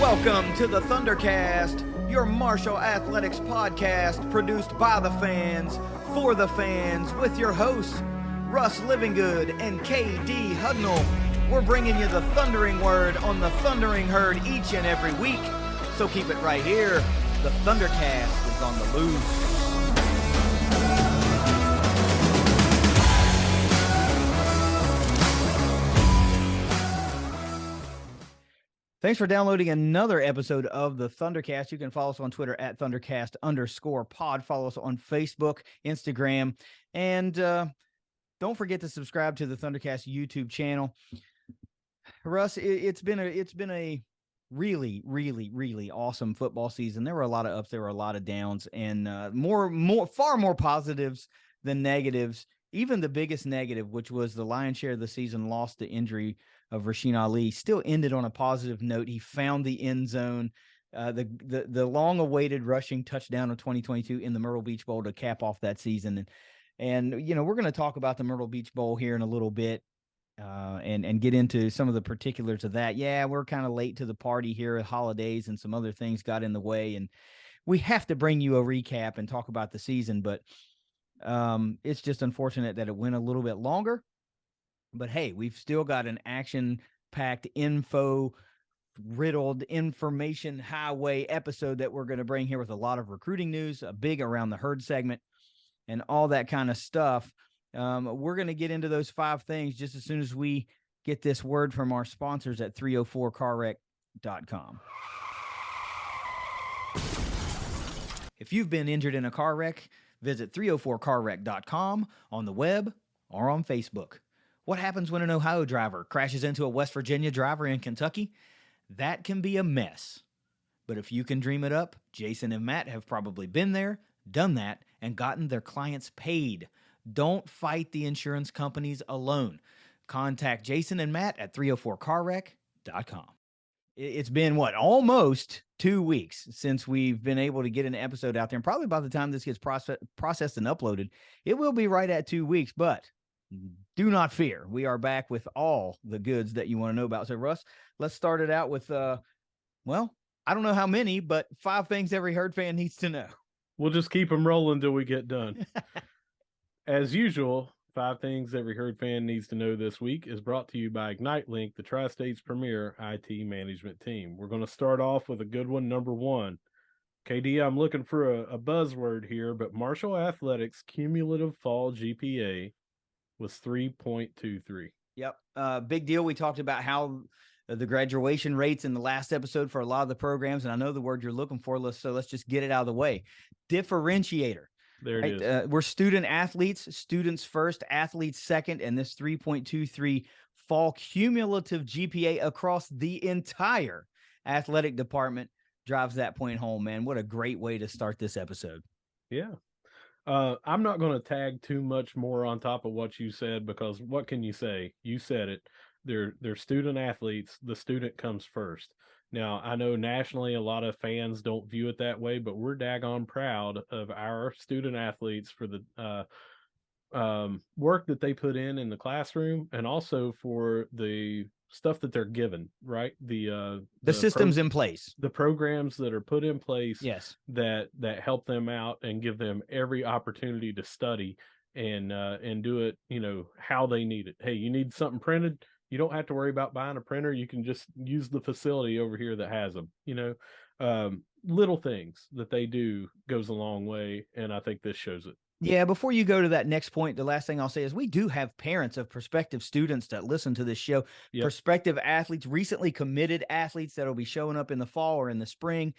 Welcome to the ThunderCast, your Marshall Athletics podcast produced by the fans, for the fans, with your hosts, Russ Livingood and KD Hudnall. We're bringing you the thundering word on the thundering herd each and every week, so keep it right here. The ThunderCast is on the loose. Thanks for downloading another episode of the ThunderCast. You can follow us on Twitter at ThunderCast_pod. Follow us on Facebook, Instagram, and don't forget to subscribe to the ThunderCast YouTube channel. Russ, it's been a really, really, really awesome football season. There were a lot of ups, there were a lot of downs, and far more positives than negatives. Even the biggest negative, which was the lion's share of the season, lost to injury of Rasheen Ali, still ended on a positive note. He found the end zone, the long-awaited rushing touchdown of 2022 in the Myrtle Beach Bowl to cap off that season. And you know, we're going to talk about the Myrtle Beach Bowl here in a little bit and get into some of the particulars of that. Yeah, we're kind of late to the party here at holidays and some other things got in the way. And we have to bring you a recap and talk about the season, but it's just unfortunate that it went a little bit longer. But hey, we've still got an action-packed, info-riddled information highway episode that we're going to bring here with a lot of recruiting news, a big around the herd segment, and all that kind of stuff. We're going to get into those 5 things just as soon as we get this word from our sponsors at 304carwreck.com. If you've been injured in a car wreck, visit 304carwreck.com on the web or on Facebook. What happens when an Ohio driver crashes into a West Virginia driver in Kentucky? That can be a mess. But if you can dream it up, Jason and Matt have probably been there, done that, and gotten their clients paid. Don't fight the insurance companies alone. Contact Jason and Matt at 304carwreck.com. It's been, almost 2 weeks since we've been able to get an episode out there. And probably by the time this gets processed and uploaded, it will be right at 2 weeks. But do not fear. We are back with all the goods that you want to know about. So, Russ, let's start it out with, I don't know how many, but 5 things every herd fan needs to know. We'll just keep them rolling until we get done. As usual, 5 things every herd fan needs to know this week is brought to you by Ignite Link, the Tri-State's premier IT management team. We're going to start off with a good one, number 1. KD, I'm looking for a buzzword here, but Marshall Athletics' cumulative fall GPA was 3.23. Yep. Big deal. We talked about how the graduation rates in the last episode for a lot of the programs, and I know the word you're looking for, so let's just get it out of the way. Differentiator. There it is. We're student athletes, students first, athletes second, and this 3.23 fall cumulative GPA across the entire athletic department drives that point home, man. What a great way to start this episode. Yeah. I'm not going to tag too much more on top of what you said, because what can you say? You said it. They're student athletes. The student comes first. Now, I know nationally a lot of fans don't view it that way, but we're daggone proud of our student athletes for the work that they put in the classroom, and also for the stuff that they're given, right? The systems in place, the programs that are put in place, yes, that help them out and give them every opportunity to study and do it, how they need it. Hey, you need something printed, you don't have to worry about buying a printer. You can just use the facility over here that has them. Little things that they do goes a long way, and I think this shows it. Yeah, before you go to that next point, the last thing I'll say is we do have parents of prospective students that listen to this show, yep. Prospective athletes, recently committed athletes that will be showing up in the fall or in the spring,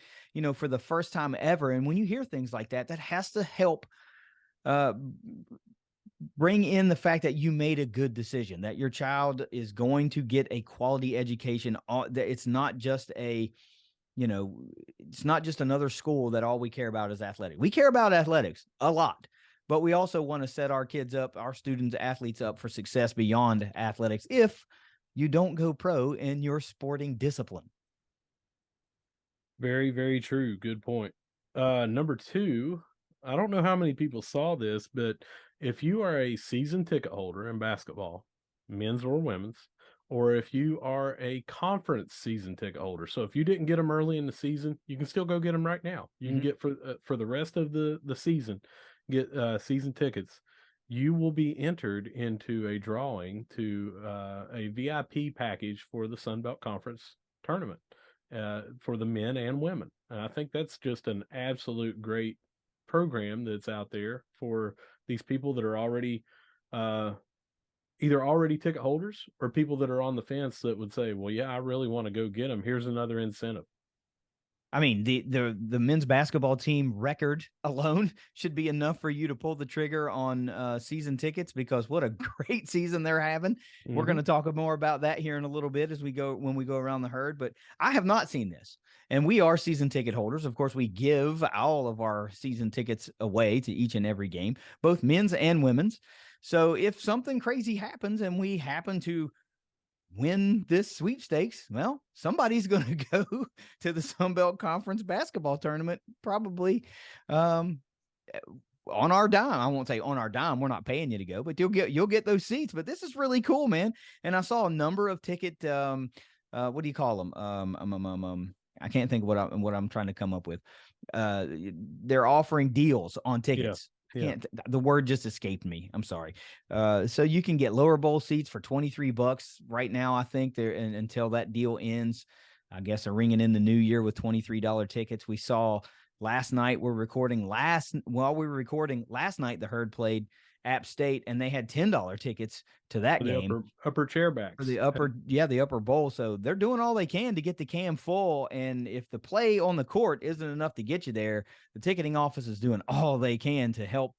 for the first time ever. And when you hear things like that, that has to help bring in the fact that you made a good decision, that your child is going to get a quality education. That it's not just it's not just another school that all we care about is athletic. We care about athletics a lot, but we also want to set our kids up, our students, athletes up for success beyond athletics if you don't go pro in your sporting discipline. Very, very true. Good point. Number 2, I don't know how many people saw this, but if you are a season ticket holder in basketball, men's or women's, or if you are a conference season ticket holder. So if you didn't get them early in the season, you can still go get them right now. You can get for the rest of the season, get season tickets. You will be entered into a drawing to a VIP package for the Sun Belt Conference tournament for the men and women. And I think that's just an absolute great program that's out there for these people that are already either already ticket holders or people that are on the fence that would say, well, yeah, I really want to go get them. Here's another incentive. I mean, the men's basketball team record alone should be enough for you to pull the trigger on season tickets, because what a great season they're having. Mm-hmm. We're going to talk more about that here in a little bit when we go around the herd, but I have not seen this. And we are season ticket holders. Of course, we give all of our season tickets away to each and every game, both men's and women's. So if something crazy happens and we happen to win this sweepstakes, well, somebody's going to go to the Sun Belt Conference basketball tournament, probably on our dime. I won't say on our dime. We're not paying you to go, but you'll get those seats. But this is really cool, man. And I saw a number of ticket, what do you call them? I can't think of what I'm trying to come up with. They're offering deals on tickets. Yeah. The word just escaped me. I'm sorry. So you can get lower bowl seats for $23 right now. I think until that deal ends. I guess they're ringing in the new year with $23 tickets. We saw last night. While we were recording last night, the herd played App State, and they had $10 tickets to that game. Upper chairbacks. For the upper bowl. So they're doing all they can to get the cam full. And if the play on the court isn't enough to get you there, the ticketing office is doing all they can to help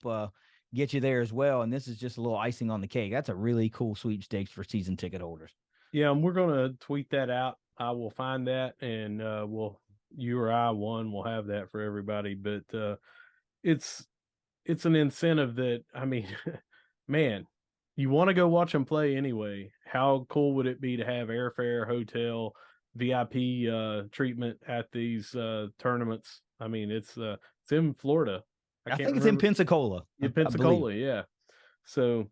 get you there as well. And this is just a little icing on the cake. That's a really cool sweepstakes for season ticket holders. Yeah, and we're going to tweet that out. I will find that, and you or I will have that for everybody. But it's an incentive that, I mean, man, you want to go watch them play anyway. How cool would it be to have airfare, hotel, VIP treatment at these tournaments? I mean, it's in Florida. I think it's in Pensacola. In Pensacola, yeah. So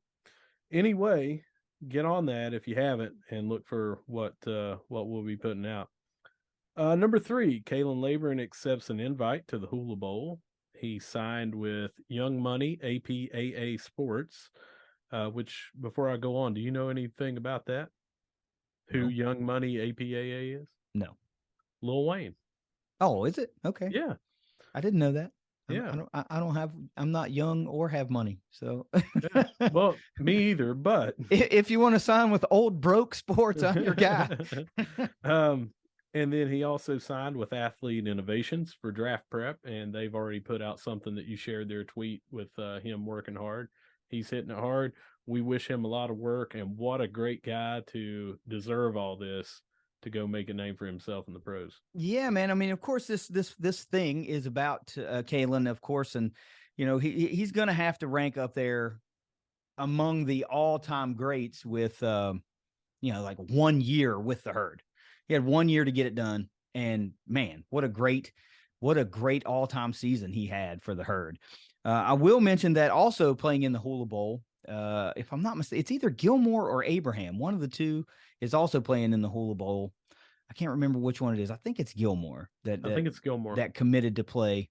anyway, get on that if you haven't, and look for what we'll be putting out. Number 3, Kalen Laborin accepts an invite to the Hula Bowl. He signed with Young Money APAA Sports, which, before I go on, do you know anything about that? Who Young Money APAA is? No. Lil Wayne. Oh, is it? Okay. Yeah. I didn't know that. Yeah. I'm not young or have money. So, yeah. Well, me either, but if you want to sign with Old Broke Sports, I'm your guy. And then he also signed with Athlete Innovations for draft prep, and they've already put out something that you shared their tweet with him working hard. He's hitting it hard. We wish him a lot of work, and what a great guy to deserve all this to go make a name for himself in the pros. Yeah, man. I mean, of course, this thing is about Kalen, of course, and he's going to have to rank up there among the all-time greats with like 1 year with the herd. He had 1 year to get it done, and man, what a great all-time season he had for the herd. I will mention that also playing in the Hula Bowl, if I'm not mistaken, it's either Gilmore or Abraham. One of the two is also playing in the Hula Bowl. I can't remember which one it is. I think it's Gilmore. I think it's Gilmore that committed to play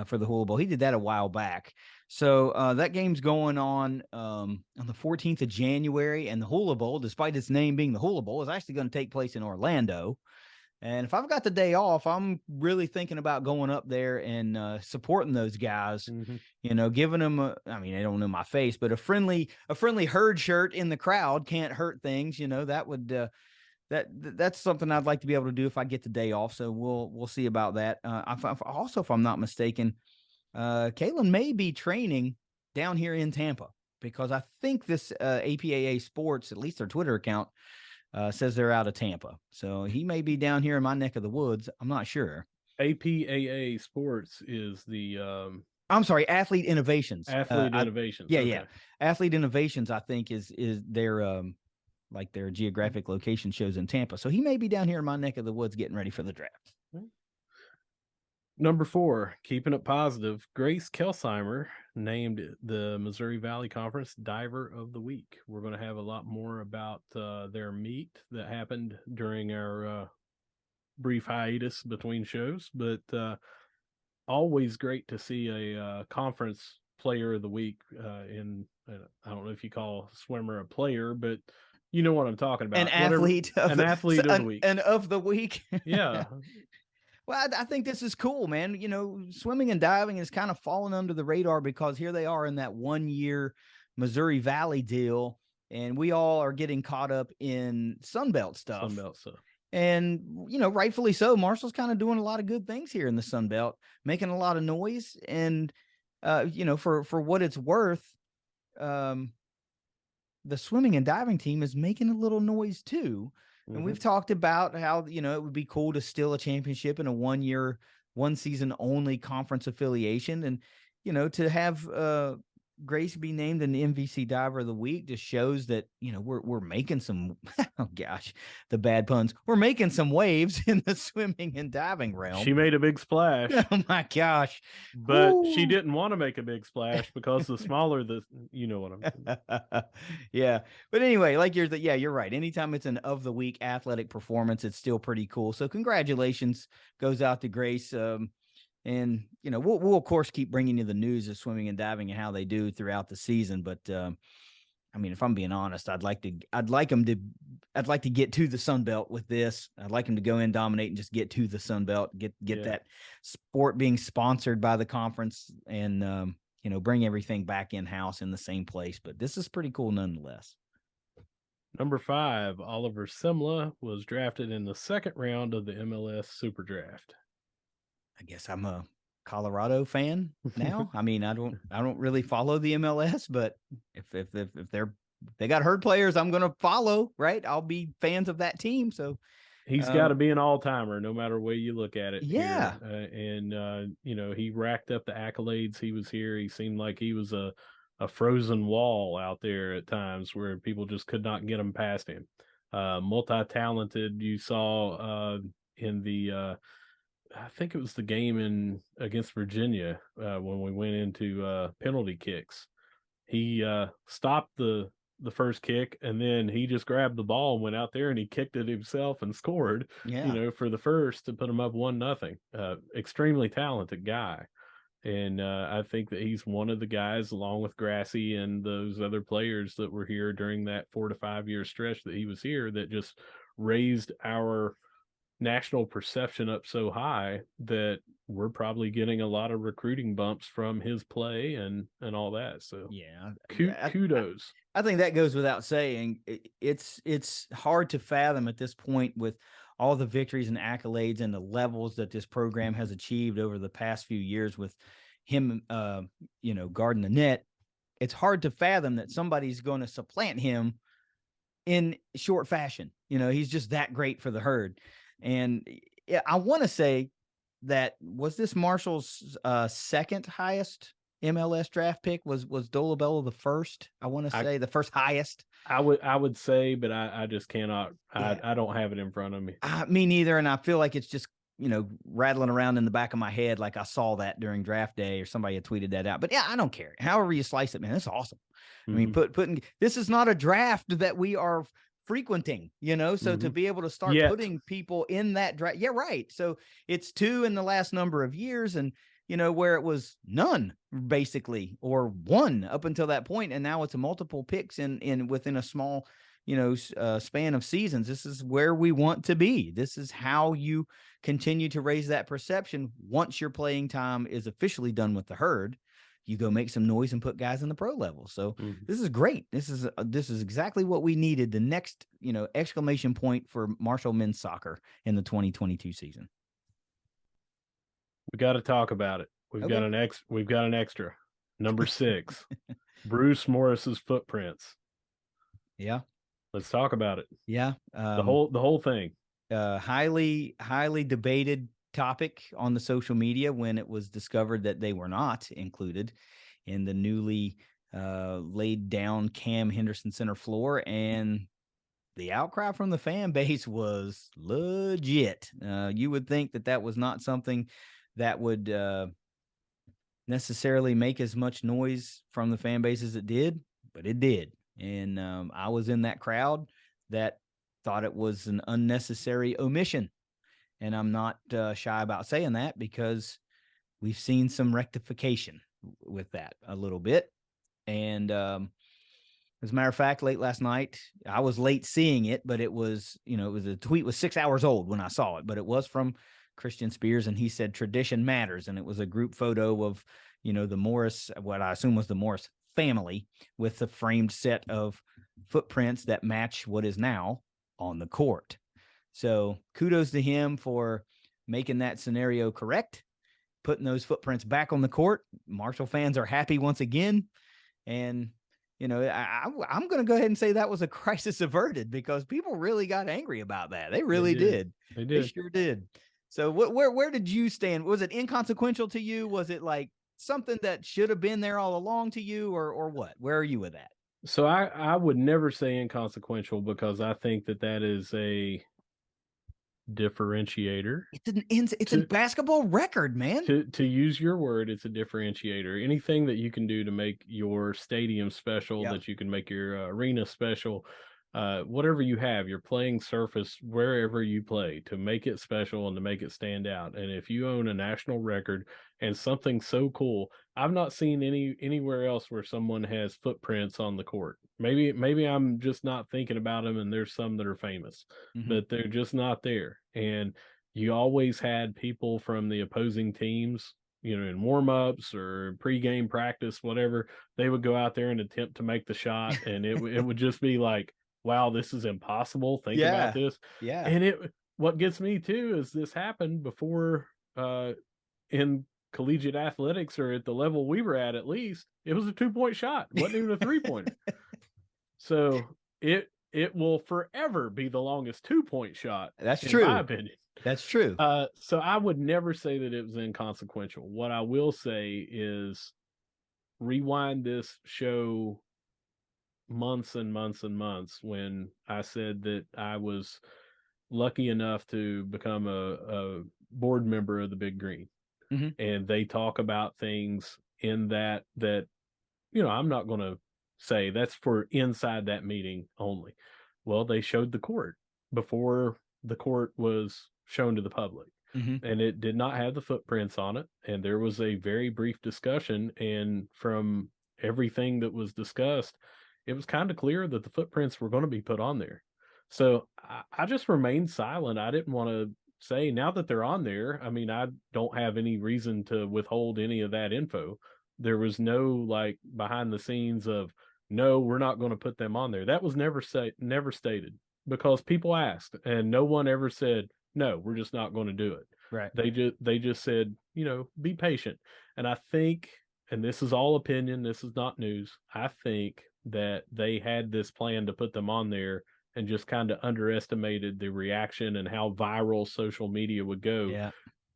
for the Hula Bowl. He did that a while back. So that game's going on the 14th of January, and the Hula Bowl, despite its name being the Hula Bowl, is actually going to take place in Orlando. And if I've got the day off, I'm really thinking about going up there and supporting those guys. Mm-hmm. Giving them they don't know my face, but a friendly herd shirt in the crowd can't hurt things. That would that's something I'd like to be able to do if I get the day off. So we'll see about that. Also, if I'm not mistaken, Kalen may be training down here in Tampa, because I think this APAA Sports, at least their Twitter account, says they're out of Tampa. So he may be down here in my neck of the woods. I'm not sure. APAA Sports is the I'm sorry, Athlete Innovations. Innovations. Yeah, okay. Yeah. Athlete Innovations, I think, is their like their geographic location shows in Tampa. So he may be down here in my neck of the woods getting ready for the draft. Number 4, keeping it positive, Grace Kelsheimer named the Missouri Valley Conference Diver of the Week. We're going to have a lot more about their meet that happened during our brief hiatus between shows, but always great to see a conference player of the week I don't know if you call a swimmer a player, but you know what I'm talking about. An athlete of an athlete of the week. And of the week. Yeah. Well, I think this is cool, man. You know, swimming and diving is kind of fallen under the radar because here they are in that 1 year Missouri Valley deal, and we all are getting caught up in Sunbelt stuff. Sunbelt stuff. And, you know, rightfully so. Marshall's kind of doing a lot of good things here in the Sunbelt, making a lot of noise. And, you know, for what it's worth, the swimming and diving team is making a little noise too. And we've talked about how, you know, it would be cool to steal a championship in a 1 year, 1 season only conference affiliation. And, you know, to have Grace be named an MVC Diver of the Week just shows that, you know, we're making some, oh gosh, the bad puns. We're making some waves in the swimming and diving realm. She made a big splash. Oh my gosh. But Ooh. she didn't want to make a big splash because the smaller you know what I'm saying. Yeah. But anyway, like you're right. Anytime it's an of the week athletic performance, it's still pretty cool. So congratulations goes out to Grace. And, you know, we'll of course keep bringing you the news of swimming and diving and how they do throughout the season. But, I mean, if I'm being honest, I'd like to get to the Sun Belt with this. I'd like them to go in, dominate, and just get to the Sun Belt, get that sport being sponsored by the conference and, you know, bring everything back in-house in the same place. But this is pretty cool nonetheless. Number 5, Oliver Simla was drafted in the 2nd round of the MLS Super Draft. I guess I'm a Colorado fan now. I mean, I don't really follow the MLS, but if they got herd players, I'm going to follow, right? I'll be fans of that team. So he's got to be an all-timer no matter way you look at it. Yeah. You know, he racked up the accolades. He was here. He seemed like he was a frozen wall out there at times where people just could not get him past him. Multi-talented. You saw in the I think it was the game against Virginia when we went into penalty kicks. He stopped the first kick, and then he just grabbed the ball and went out there and he kicked it himself and scored. Yeah. You know, for the first to put him up 1-0. Extremely talented guy, and I think that he's one of the guys, along with Grassy and those other players that were here during that 4 to 5 year stretch that he was here, that just raised our national perception up so high that we're probably getting a lot of recruiting bumps from his play and all that. So yeah, kudos. I think that goes without saying. It's hard to fathom at this point with all the victories and accolades and the levels that this program has achieved over the past few years with him, you know, guarding the net. It's hard to fathom that somebody's going to supplant him in short fashion. You know, he's just that great for the herd. And I want to say that was this Marshall's second highest MLS draft pick was Dolabella the first. I want to say the first highest. I would say, but I just cannot. I don't have it in front of me. Me neither. And I feel like it's just, you know, rattling around in the back of my head. Like I saw that during draft day or somebody had tweeted that out, but yeah, I don't care. However you slice it, man, that's awesome. I mean, putting, this is not a draft that we are frequenting, you know, so to be able to start putting people in that draft. Yeah, right. So it's 2 in the last number of years, and, you know, where it was none basically, or 1 up until that point. And now it's a multiple picks in within a small, you know, span of seasons. This is where we want to be. This is how you continue to raise that perception. Once your playing time is officially done with the herd, you go make some noise and put guys in the pro level. So this is great. This is exactly what we needed. The next, you know, exclamation point for Marshall men's soccer in the 2022 season. We got to talk about it. We've got an extra. Number 6, Bruce Morris's footprints. Yeah. Let's talk about it. Yeah. The whole thing. Highly debated topic on the social media when it was discovered that they were not included in the newly laid down Cam Henderson center floor, and the outcry from the fan base was legit. You would think that was not something that would necessarily make as much noise from the fan base as it did, but it did. And I was in that crowd that thought it was an unnecessary omission. And I'm not shy about saying that because we've seen some rectification with that a little bit. And as a matter of fact, late last night, I was late seeing it, but it was, the tweet was 6 hours old when I saw it, but it was from Christian Spears, and he said tradition matters. And it was a group photo of, the Morris, what I assume was the Morris family, with the framed set of footprints that match what is now on the court. So kudos to him for making that scenario correct, putting those footprints back on the court. Marshall fans are happy once again. And, I'm going to go ahead and say that was a crisis averted, because people really got angry about that. They really did. They sure did. So where did you stand? Was it inconsequential to you? Was it like something that should have been there all along to you, or what? Where are you with that? So I would never say inconsequential, because I think that is a differentiator. It's a basketball record, man. To use your word, it's a differentiator. Anything that you can do to make your stadium special, that you can make your arena special, whatever you have, your playing surface, wherever you play, to make it special and to make it stand out. And if you own a national record and something so cool, I've not seen anywhere else where someone has footprints on the court. Maybe I'm just not thinking about them, and there's some that are famous, but they're just not there. And you always had people from the opposing teams, in warm-ups or pre-game practice, whatever, they would go out there and attempt to make the shot, and it would just be like, wow, this is impossible. Think about this. Yeah. And what gets me too is this happened before in collegiate athletics, or at the level we were at least, it was a 2-point shot. It wasn't even a 3-pointer. So it will forever be the longest 2-point shot. That's true. In my opinion. That's true. So I would never say that it was inconsequential. What I will say is, rewind this show months and months and months, when I said that I was lucky enough to become a board member of the Big Green. And they talk about things in that I'm not going to say that's for inside that meeting only. Well, they showed the court before the court was shown to the public, and it did not have the footprints on it. And there was a very brief discussion, and from everything that was discussed, it was kind of clear that the footprints were going to be put on there. So I just remained silent. I didn't want to say, now that they're on there, I mean, I don't have any reason to withhold any of that info. There was no behind the scenes of, no, we're not going to put them on there. That was never stated, because people asked, and no one ever said, no, we're just not going to do it. Right. They just said, be patient. And I think, and this is all opinion, this is not news, I think that they had this plan to put them on there, and just kind of underestimated the reaction and how viral social media would go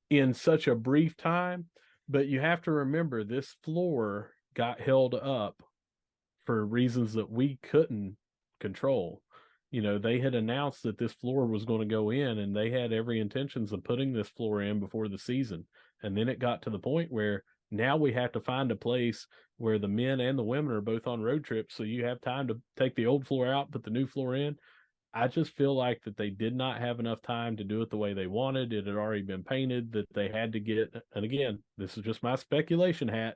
in such a brief time. But you have to remember, this floor got held up for reasons that we couldn't control. They had announced that this floor was going to go in, and they had every intentions of putting this floor in before the season. And then it got to the point where now we have to find a place where the men and the women are both on road trips, so you have time to take the old floor out, put the new floor in. I just feel like that they did not have enough time to do it the way they wanted. It had already been painted, that they had to get, and again, this is just my speculation hat,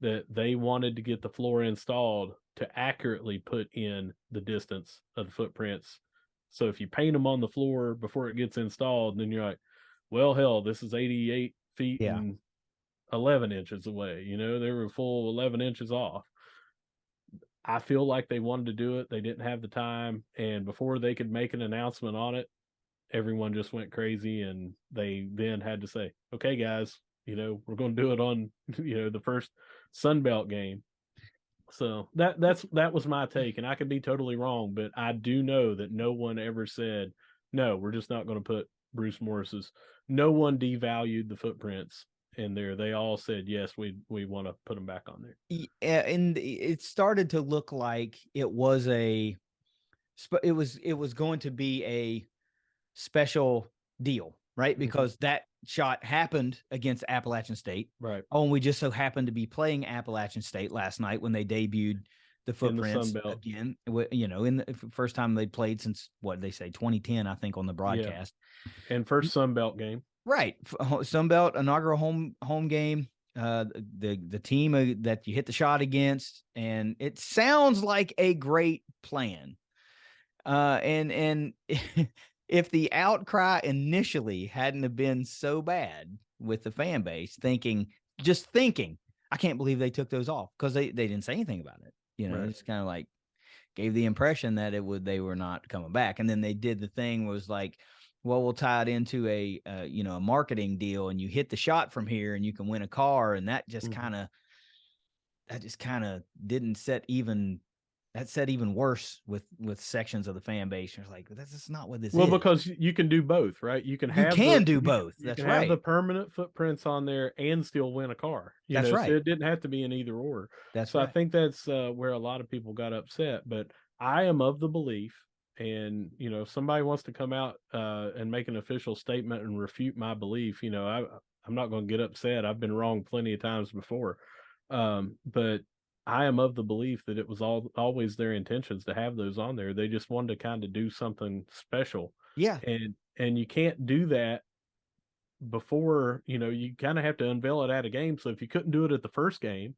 that they wanted to get the floor installed to accurately put in the distance of the footprints. So if you paint them on the floor before it gets installed, then you're like, well, hell, this is 88 feet and 11 inches away. They were a full 11 inches off. I feel like they wanted to do it. They didn't have the time. And before they could make an announcement on it, everyone just went crazy. And they then had to say, okay, guys, we're going to do it on, the first Sunbelt game. So that was my take. And I could be totally wrong, but I do know that no one ever said, no, we're just not going to put Bruce Morris's. No one devalued the footprints in there. They all said, yes, we want to put them back on there. Yeah, and it started to look like it was going to be a special deal. right? Because that shot happened against Appalachian State. Right. Oh, and we just so happened to be playing Appalachian State last night when they debuted the In the Footprints Sun Belt. again. You know, in the first time they played since what did they say 2010, I think, on the broadcast. And first Sun Belt game. Right, Sun Belt inaugural home game. The team that you hit the shot against, and it sounds like a great plan. And if the outcry initially hadn't have been so bad with the fan base, thinking, I can't believe they took those off, because they didn't say anything about it. You know, Right. it's kind of like gave the impression that they were not coming back. And then they did the thing was like, well, we'll tie it into a marketing deal, and you hit the shot from here and you can win a car. And that just kind of didn't set even. That set even worse with sections of the fan base. It's like, that's just not what this is. Well, because you can do both, right? You can do both. You That's can right. have the permanent footprints on there and still win a car. That's right. So it didn't have to be an either or. That's right. I think that's where a lot of people got upset. But I am of the belief, and if somebody wants to come out and make an official statement and refute my belief, I'm not going to get upset. I've been wrong plenty of times before. But I am of the belief that it was always their intentions to have those on there. They just wanted to kind of do something special. Yeah. And you can't do that before, you kind of have to unveil it at a game. So if you couldn't do it at the first game,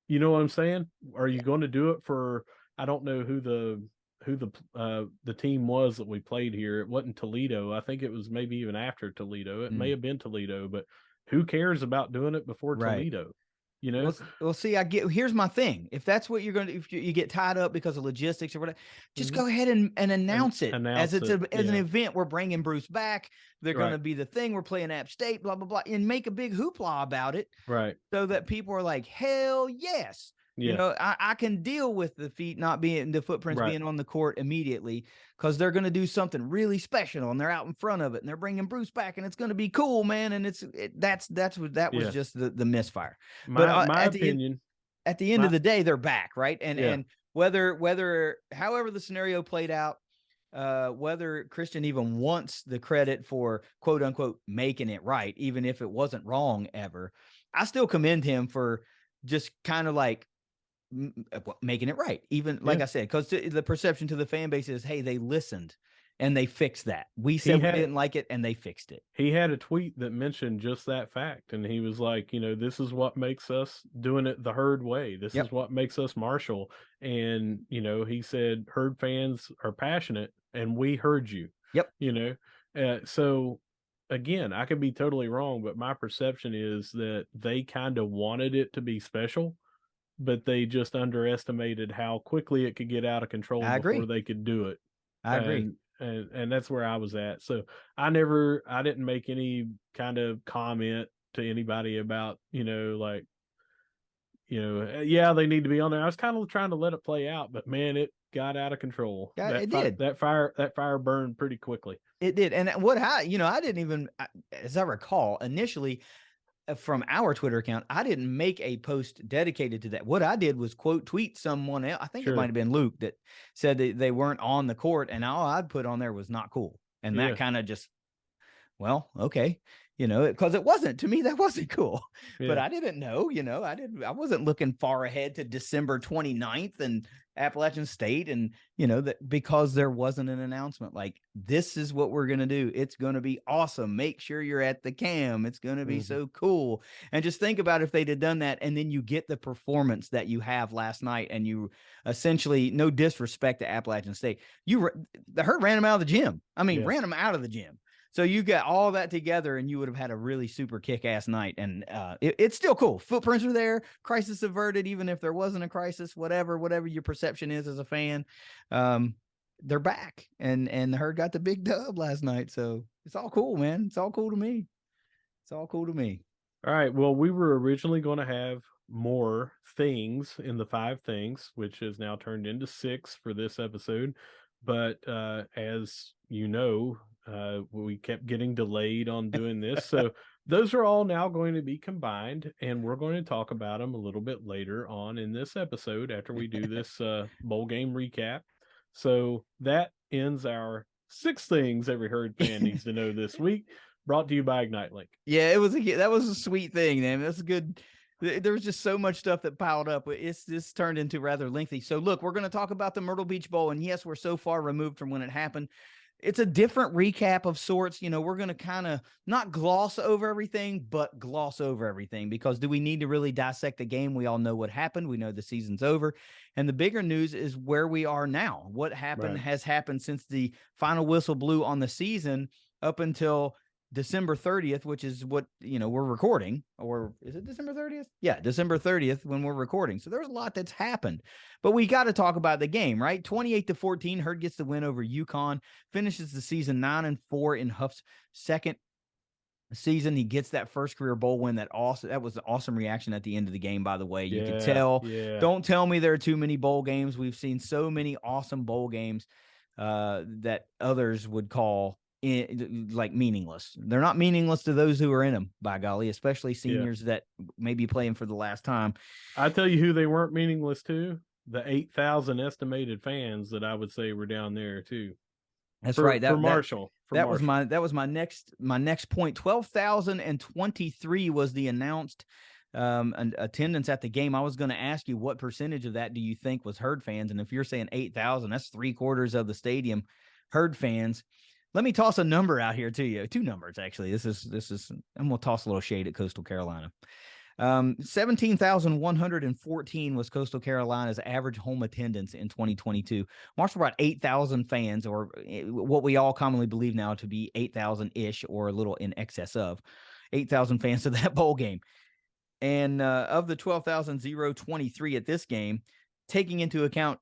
you know what I'm saying? Are you going to do it for, I don't know who the team was that we played here. It wasn't Toledo. I think it was maybe even after Toledo. It may have been Toledo, but who cares about doing it before Toledo? Well, see, here's my thing. If that's what you're going to, if you get tied up because of logistics or whatever, just go ahead and announce it as an event. We're bringing Bruce back. They're going to be the thing. We're playing App State, blah, blah, blah, and make a big hoopla about it. Right. So that people are like, hell yes. Yeah. I can deal with the footprints being on the court immediately, because they're going to do something really special and they're out in front of it and they're bringing Bruce back and it's going to be cool, man. And that was just the misfire. My opinion. At the end of the day, they're back, right? And whether however the scenario played out, whether Christian even wants the credit for quote unquote making it right, even if it wasn't wrong ever, I still commend him for just kind of like making it right. Even like I said, because the perception to the fan base is, hey, they listened and they fixed that. We said we didn't like it and they fixed it. He had a tweet that mentioned just that fact. And he was like, this is what makes us doing it the Herd way. This is what makes us Marshall. And, he said, Herd fans are passionate and we heard you. Yep. So again, I could be totally wrong, but my perception is that they kind of wanted it to be special, but they just underestimated how quickly it could get out of control before they could do it. I agree. And that's where I was at. So I didn't make any kind of comment to anybody about, they need to be on there. I was kind of trying to let it play out, but man, it got out of control. Yeah, it did. That fire burned pretty quickly. It did. And I didn't even, as I recall, initially from our Twitter account, I didn't make a post dedicated to that. What I did was quote tweet someone else. I think it might have been Luke that said that they weren't on the court, and all I'd put on there was not cool. And that kind of just, well, okay. Because it wasn't, to me, that wasn't cool. But I didn't know, I wasn't looking far ahead to December 29th and Appalachian State. And, that because there wasn't an announcement like, this is what we're going to do. It's going to be awesome. Make sure you're at the cam. It's going to be so cool. And just think about if they'd have done that, and then you get the performance that you have last night, and you essentially, no disrespect to Appalachian State, the Herd ran them out of the gym. I mean, ran them out of the gym. So you got all that together, and you would have had a really super kick-ass night. And it's still cool. Footprints are there. Crisis averted, even if there wasn't a crisis. Whatever your perception is as a fan, they're back. And the Herd got the big dub last night. So it's all cool, man. It's all cool to me. All right. Well, we were originally going to have more things in the 5 things, which has now turned into 6 for this episode. But as you know, we kept getting delayed on doing this. So those are all now going to be combined, and we're going to talk about them a little bit later on in this episode after we do this bowl game recap. So that ends our 6 things every Herd fan needs to know this week. Brought to you by Ignite Link. Yeah, that was a sweet thing, man. That's good. There was just so much stuff that piled up. It's this turned into rather lengthy. So look, we're going to talk about the Myrtle Beach Bowl, and yes, we're so far removed from when it happened. It's a different recap of sorts. You know, we're going to kind of not gloss over everything, but gloss over everything, because do we need to really dissect the game? We all know what happened. We know the season's over. And the bigger news is where we are now. What happened has happened since the final whistle blew on the season up until December 30th, which is what, we're recording. Or is it December 30th? Yeah, December 30th when we're recording. So there's a lot that's happened. But we got to talk about the game, right? 28-14, Herd gets the win over UConn, finishes the season 9-4 in Huff's second season. He gets that first career bowl win. That was an awesome reaction at the end of the game, by the way. You could tell. Yeah. Don't tell me there are too many bowl games. We've seen so many awesome bowl games that others would call like meaningless. They're not meaningless to those who are in them, by golly, especially seniors that may be playing for the last time. I tell you who they weren't meaningless to: the 8,000 estimated fans that I would say were down there too. That's right. For Marshall. That was my next point. 12,023 was the announced attendance at the game. I was going to ask you, what percentage of that do you think was Herd fans? And if you're saying 8,000, that's 3/4 of the stadium Herd fans. Let me toss a number out here to you. Two numbers, actually. This is I'm going to toss a little shade at Coastal Carolina. 17,114 was Coastal Carolina's average home attendance in 2022. Marshall brought 8,000 fans, or what we all commonly believe now to be 8,000-ish, or a little in excess of 8,000 fans to that bowl game. And of the 12,023 at this game, taking into account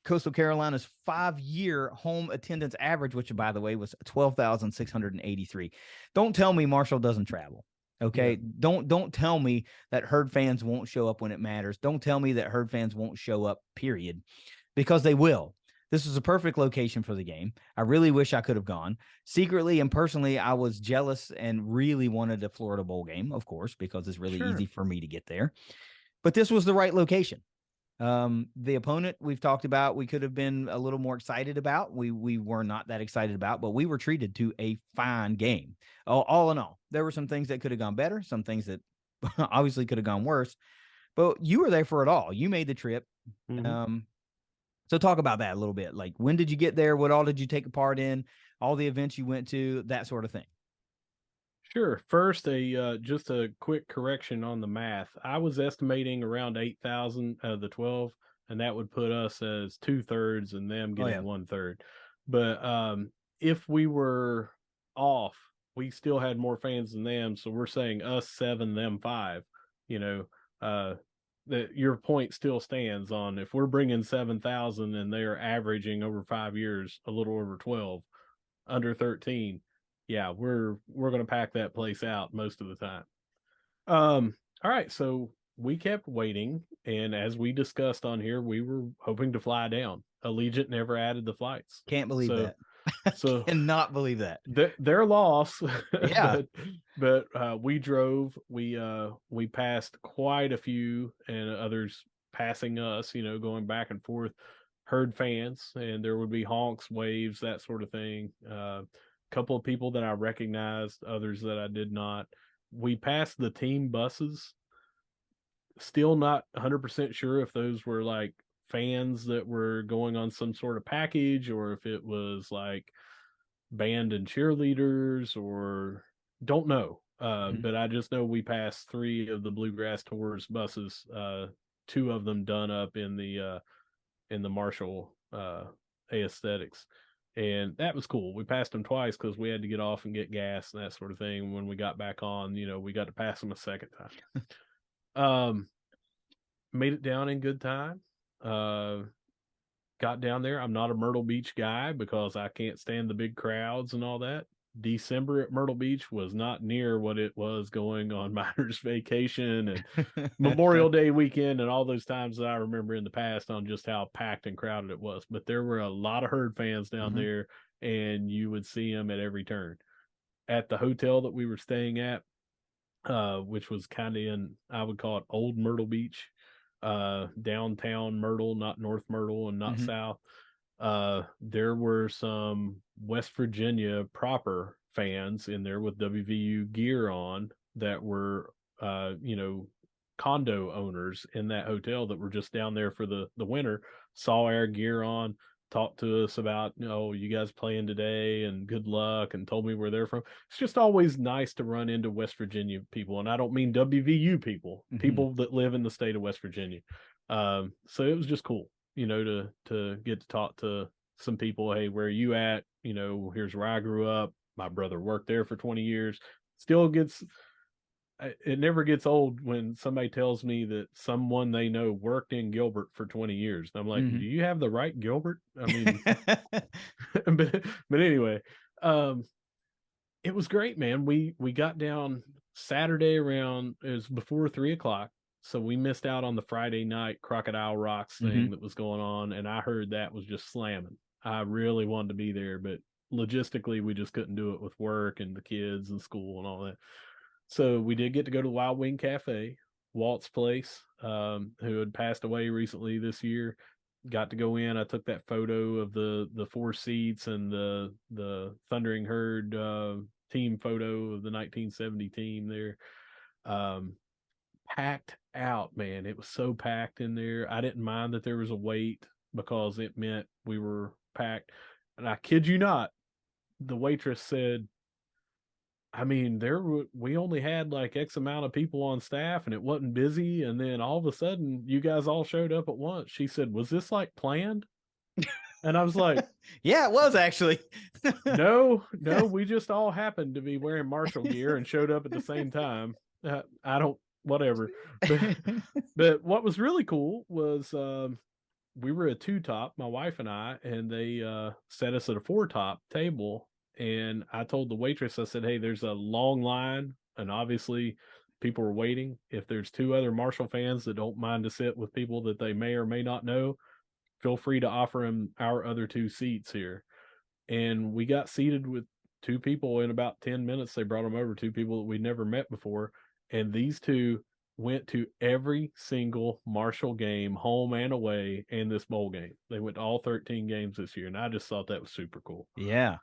Coastal Carolina's 5-year home attendance average, which, by the way, was 12,683. Don't tell me Marshall doesn't travel. Okay. Yeah. Don't tell me that Herd fans won't show up when it matters. Don't tell me that Herd fans won't show up, period, because they will. This is a perfect location for the game. I really wish I could have gone. Secretly and personally, I was jealous and really wanted a Florida Bowl game, of course, because it's really easy for me to get there. But this was the right location. The opponent we've talked about, we could have been a little more excited about. We were not that excited about, but we were treated to a fine game. All in all, there were some things that could have gone better, some things that obviously could have gone worse, but you were there for it all. You made the trip. Mm-hmm. So talk about that a little bit. Like, when did you get there? What all did you take a part in? All the events you went to, that sort of thing. Sure. First, just a quick correction on the math. I was estimating around 8,000 out of the 12, and that would put us as 2/3 and them getting 1/3. But if we were off, we still had more fans than them. So we're saying us 7, them 5. That your point still stands on, if we're bringing 7,000 and they're averaging over 5 years a little over 12, under 13. Yeah, we're going to pack that place out most of the time. All right, so we kept waiting, and as we discussed on here, we were hoping to fly down. Allegiant never added the flights. Can't believe that. So cannot believe that. Their loss. Yeah. but we drove. We passed quite a few, and others passing us. Going back and forth. Herd fans, and there would be honks, waves, that sort of thing. Couple of people that I recognized, others that I did not. We passed the team buses. Still not 100% sure if those were like fans that were going on some sort of package, or if it was like band and cheerleaders, or don't know. But I just know we passed 3 of the Bluegrass Tours buses, 2 of them done up in the Marshall aesthetics. And that was cool. We passed them twice because we had to get off and get gas and that sort of thing. When we got back on, we got to pass them a second time. Made it down in good time. Got down there. I'm not a Myrtle Beach guy because I can't stand the big crowds and all that. December at Myrtle Beach was not near what it was going on Miners Vacation and Memorial Day weekend and all those times that I remember in the past on just how packed and crowded it was. But there were a lot of Herd fans down there, and you would see them at every turn. At the hotel that we were staying at, which was kind of in, I would call it old Myrtle Beach, downtown Myrtle, not North Myrtle and not South. There were some West Virginia proper fans in there with WVU gear on that were, condo owners in that hotel that were just down there for the winter, saw our gear on, talked to us about, you guys playing today and good luck, and told me where they're from. It's just always nice to run into West Virginia people. And I don't mean WVU people, people that live in the state of West Virginia. So it was just cool, to get to talk to some people. Hey, where are you at? Here's where I grew up. My brother worked there for 20 years. It never gets old when somebody tells me that someone they know worked in Gilbert for 20 years. I'm like, do you have the right Gilbert? I mean, but anyway, it was great, man. We got down Saturday around, it was before 3:00. So we missed out on the Friday night Crocodile Rocks thing that was going on. And I heard that was just slamming. I really wanted to be there, but logistically we just couldn't do it with work and the kids and school and all that. So we did get to go to Wild Wing Cafe, Walt's place, who had passed away recently this year. Got to go in. I took that photo of the 4 seats and the Thundering Herd team photo of the 1970 team there. Packed out, man. It was so packed in there. I didn't mind that there was a wait because it meant we were packed. And I kid you not, the waitress said, I mean, we only had like X amount of people on staff and it wasn't busy. And then all of a sudden you guys all showed up at once. She said, was this like planned? And I was like, yeah, it was actually. no, we just all happened to be wearing Marshall gear and showed up at the same time. Whatever. But what was really cool was, we were a 2-top, my wife and I, and they set us at a 4-top table. And I told the waitress, I said, hey, there's a long line, and obviously people are waiting. If there's 2 other Marshall fans that don't mind to sit with people that they may or may not know, feel free to offer them our other 2 seats here. And we got seated with 2 people in about 10 minutes. They brought them over, 2 people that we'd never met before. And these 2 went to every single Marshall game, home and away, and this bowl game. They went to all 13 games this year. And I just thought that was super cool. Yeah.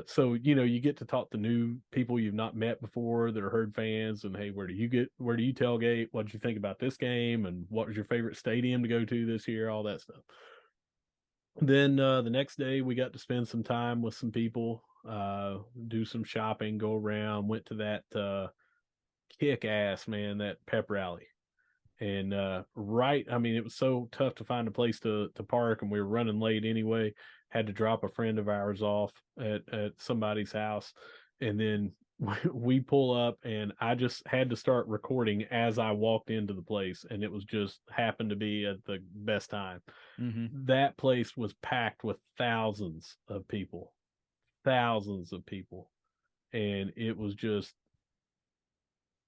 So you get to talk to new people you've not met before that are Herd fans, and hey, where do you tailgate? What did you think about this game? And what was your favorite stadium to go to this year? All that stuff. Then the next day we got to spend some time with some people, do some shopping, go around, went to that kick ass, man, that pep rally. And it was so tough to find a place to park, and we were running late anyway. Had to drop a friend of ours off at somebody's house, and then we pull up, and I just had to start recording as I walked into the place, and it was just happened to be at the best time. That place was packed with thousands of people, and it was just,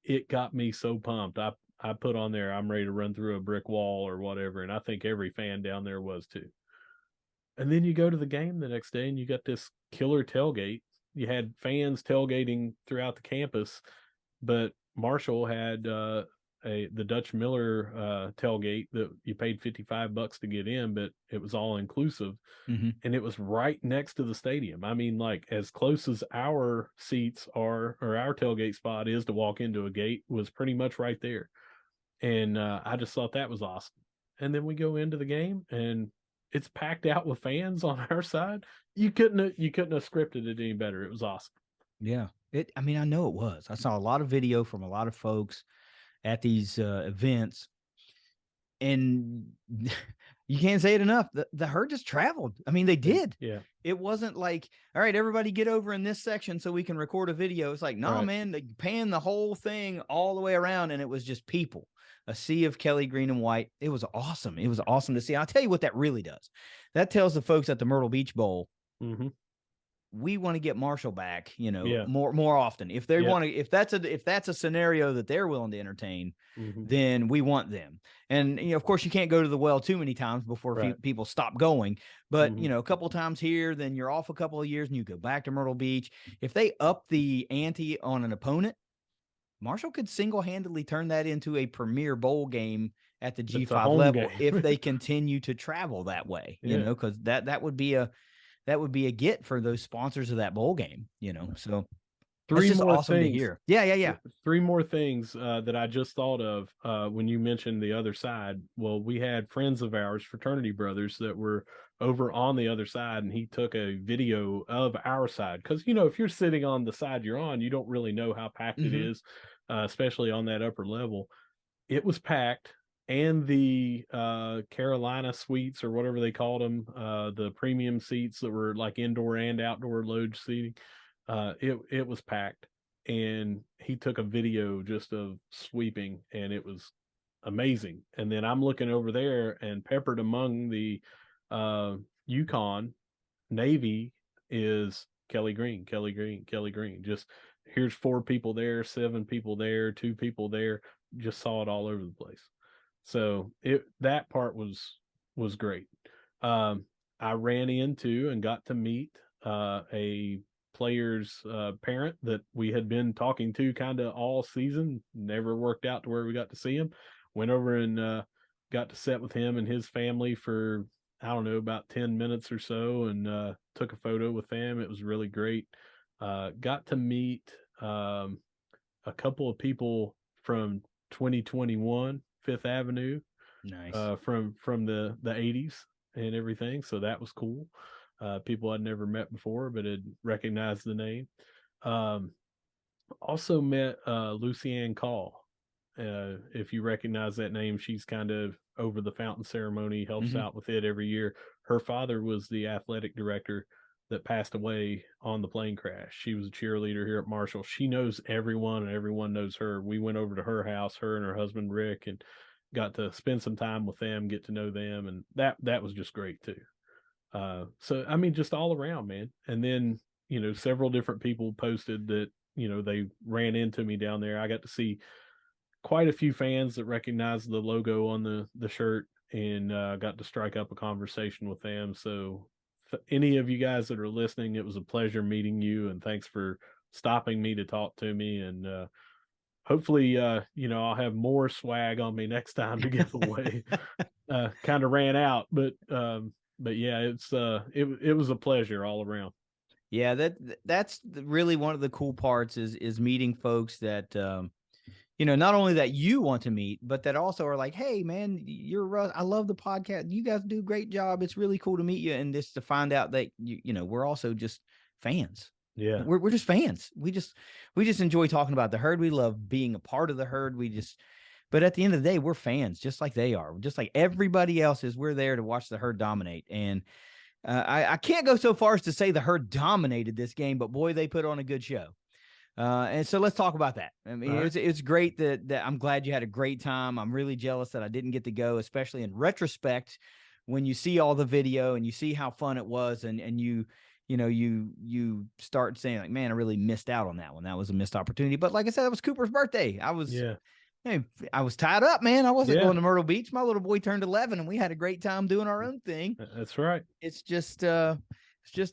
it got me so pumped. I put on there, I'm ready to run through a brick wall or whatever. And I think every fan down there was too. And then you go to the game the next day and you got this killer tailgate. You had fans tailgating throughout the campus, but Marshall had the Dutch Miller tailgate that you paid $55 to get in, but it was all inclusive. And it was right next to the stadium. I mean, like as close as our seats are, or our tailgate spot is to walk into a gate, was pretty much right there. And I just thought that was awesome. And then we go into the game and it's packed out with fans on our side. You couldn't have scripted it any better. It was awesome. Yeah. I know it was. I saw a lot of video from a lot of folks at these events, and you can't say it enough. The Herd just traveled. I mean, they did. Yeah. It wasn't like, all right, everybody get over in this section so we can record a video. It's like, nah, man, they panned the whole thing all the way around, and it was just people, a sea of Kelly green and white. It was awesome. It was awesome to see. And I'll tell you what that really does. That tells the folks at the Myrtle Beach Bowl, we want to get Marshall back, more often. If they want to, if that's a scenario that they're willing to entertain, then we want them. And of course, you can't go to the well too many times before people stop going. But a couple of times here, then you're off a couple of years, and you go back to Myrtle Beach. If they up the ante on an opponent, Marshall could single-handedly turn that into a premier bowl game at the G5 level if they continue to travel that way. Because that would be that would be a get for those sponsors of that bowl game, so that's Three just more awesome to things. hear. Yeah. Three more things that I just thought of when you mentioned the other side. Well, we had friends of ours, fraternity brothers, that were over on the other side, and he took a video of our side. Because, if you're sitting on the side you're on, you don't really know how packed it is, especially on that upper level. It was packed. And the Carolina suites, or whatever they called them, the premium seats that were like indoor and outdoor lounge seating, it was packed. And he took a video just of sweeping, and it was amazing. And then I'm looking over there, and peppered among the Yukon Navy is Kelly Green. Just here's 4 people there, 7 people there, 2 people there. Just saw it all over the place. So that part was great. I ran into and got to meet a player's parent that we had been talking to kind of all season. Never worked out to where we got to see him. Went over and got to sit with him and his family for, I don't know, about 10 minutes or so, and took a photo with them. It was really great. Got to meet a couple of people from 2021 Fifth Avenue, Nice. from the 80s and everything. So that was cool. People I'd never met before, but had recognized the name. Also met Lucianne Call. If you recognize that name, she's kind of over the fountain ceremony, helps out with it every year. Her father was the athletic director that passed away on the plane crash. She was a cheerleader here at Marshall. She knows everyone, and everyone knows her. We went over to her house, her and her husband Rick, and got to spend some time with them, get to know them, and that was just great too. So I mean, just all around, man. And then, several different people posted that, they ran into me down there. I got to see quite a few fans that recognized the logo on the shirt, and got to strike up a conversation with them. So any of you guys that are listening, it was a pleasure meeting you, and thanks for stopping me to talk to me. And hopefully, I'll have more swag on me next time to give away. Kind of ran out, but yeah, it was a pleasure all around. Yeah, that's really one of the cool parts is meeting folks that not only that you want to meet, but that also are like, hey man, you're Russ. I love the podcast. You guys do a great job. It's really cool to meet you, and just to find out that we're also just fans. Yeah, we're just fans. We just enjoy talking about the herd. We love being a part of the herd. But at the end of the day, we're fans, just like they are, just like everybody else is. We're there to watch the herd dominate. And I can't go so far as to say the herd dominated this game, but boy, they put on a good show. And so let's talk about that. I mean, it's great that I'm glad you had a great time. I'm really jealous that I didn't get to go, especially in retrospect, when you see all the video and you see how fun it was, and you start saying like, man, I really missed out on that one. That was a missed opportunity. But like I said, it was Cooper's birthday. I was tied up, man. I wasn't going to Myrtle Beach. My little boy turned 11, and we had a great time doing our own thing. That's right. It's just an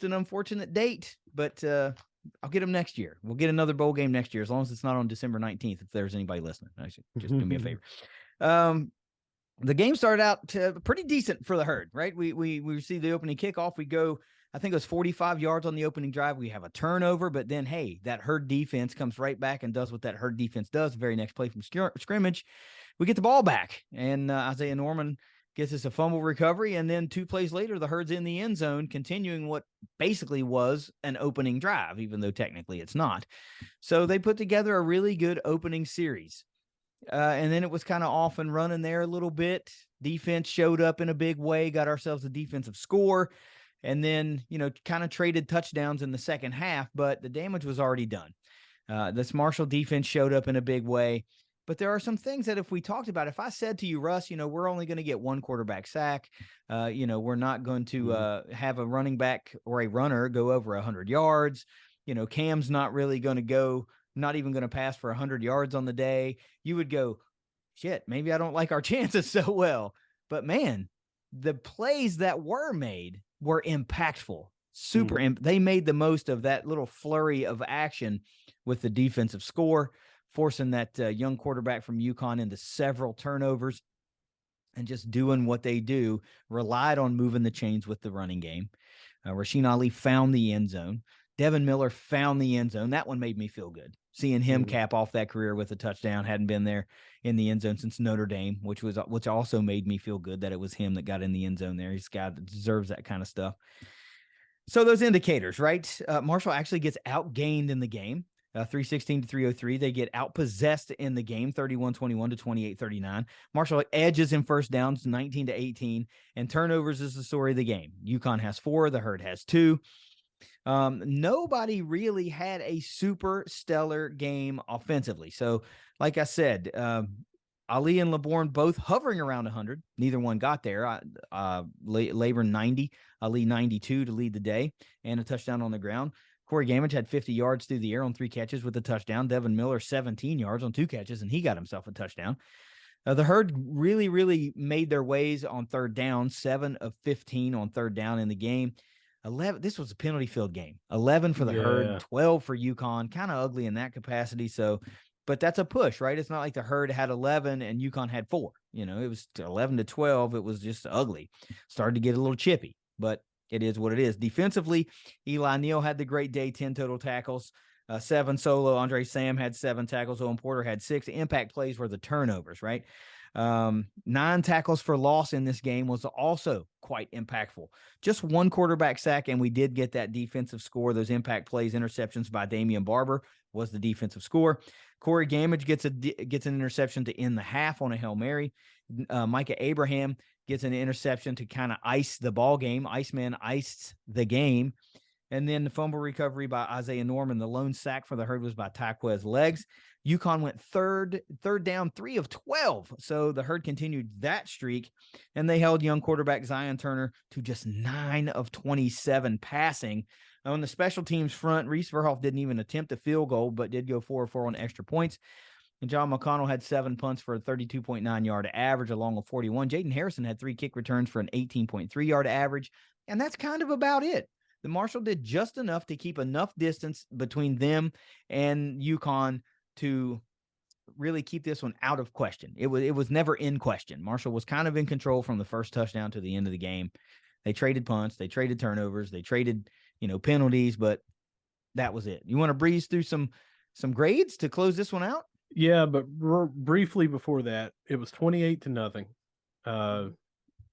unfortunate date, but I'll get him next year. We'll get another bowl game next year, as long as it's not on December 19th. If there's anybody listening, actually, just do me a favor. The game started out pretty decent for the herd, right? We received the opening kickoff. We go, I think it was 45 yards on the opening drive. We have a turnover, but then, hey, that herd defense comes right back and does what that herd defense does. The very next play from scrimmage, we get the ball back, and Isaiah Norman gets us a fumble recovery, and then 2 plays later, the herd's in the end zone, continuing what basically was an opening drive, even though technically it's not. So they put together a really good opening series. And then it was kind of off and running there a little bit. Defense showed up in a big way, got ourselves a defensive score, and then, kind of traded touchdowns in the second half, but the damage was already done. This Marshall defense showed up in a big way. But there are some things that if we talked about, if I said to you, Russ, we're only going to get 1 quarterback sack, we're not going to have a running back or a runner go over 100 yards. Cam's not really going to go, not even going to pass for 100 yards on the day. You would go, shit, maybe I don't like our chances so well. But man, the plays that were made were impactful. They made the most of that little flurry of action with the defensive score, forcing that young quarterback from UConn into several turnovers, and just doing what they do, relied on moving the chains with the running game. Rasheen Ali found the end zone. Devin Miller found the end zone. That one made me feel good. Seeing him cap off that career with a touchdown, hadn't been there in the end zone since Notre Dame, which also made me feel good that it was him that got in the end zone there. He's a guy that deserves that kind of stuff. So those indicators, right? Marshall actually gets outgained in the game, 316 to 303. They get outpossessed in the game, 31-21 to 28-39. Marshall edges in first downs, 19 to 18, and turnovers is the story of the game. UConn has 4, the Herd has 2. Nobody really had a super stellar game offensively. So, like I said, Ali and LeBourne both hovering around 100. Neither one got there. Labor 90, Ali 92 to lead the day, and a touchdown on the ground. Corey Gamage had 50 yards through the air on 3 catches with a touchdown. Devin Miller 17 yards on 2 catches, and he got himself a touchdown. The Herd really, really made their ways on third down, 7 of 15 on third down in the game. 11. This was a penalty filled game. 11 for the Herd, 12 for UConn. Kind of ugly in that capacity. So, but that's a push, right? It's not like the Herd had 11 and UConn had 4. You know, it was 11 to 12. It was just ugly. Started to get a little chippy, but it is what it is. Defensively, Eli Neal had the great day, 10 total tackles, 7 solo. Andre Sam had 7 tackles. Owen Porter had 6. The impact plays were the turnovers, right? 9 tackles for loss in this game was also quite impactful. Just 1 quarterback sack, and we did get that defensive score. Those impact plays, interceptions by Damian Barber was the defensive score. Corey Gamage gets an interception to end the half on a Hail Mary. Micah Abraham gets an interception to kind of ice the ball game. Iceman iced the game. And then the fumble recovery by Isaiah Norman. The lone sack for the Herd was by Tyquez Legs. UConn went third down, 3 of 12. So the Herd continued that streak, and they held young quarterback Zion Turner to just 9 of 27 passing. On the special teams front, Reese Verhoff didn't even attempt a field goal, but did go 4-4 on extra points. And John McConnell had 7 punts for a 32.9 yard average, along with 41. Jaden Harrison had 3 kick returns for an 18.3 yard average. And that's kind of about it. The Marshall did just enough to keep enough distance between them and UConn to really keep this one out of question. It was never in question. Marshall was kind of in control from the first touchdown to the end of the game. They traded punts, they traded turnovers, they traded, penalties, but that was it. You want to breeze through some grades to close this one out? Yeah, but briefly before that, it was 28-0.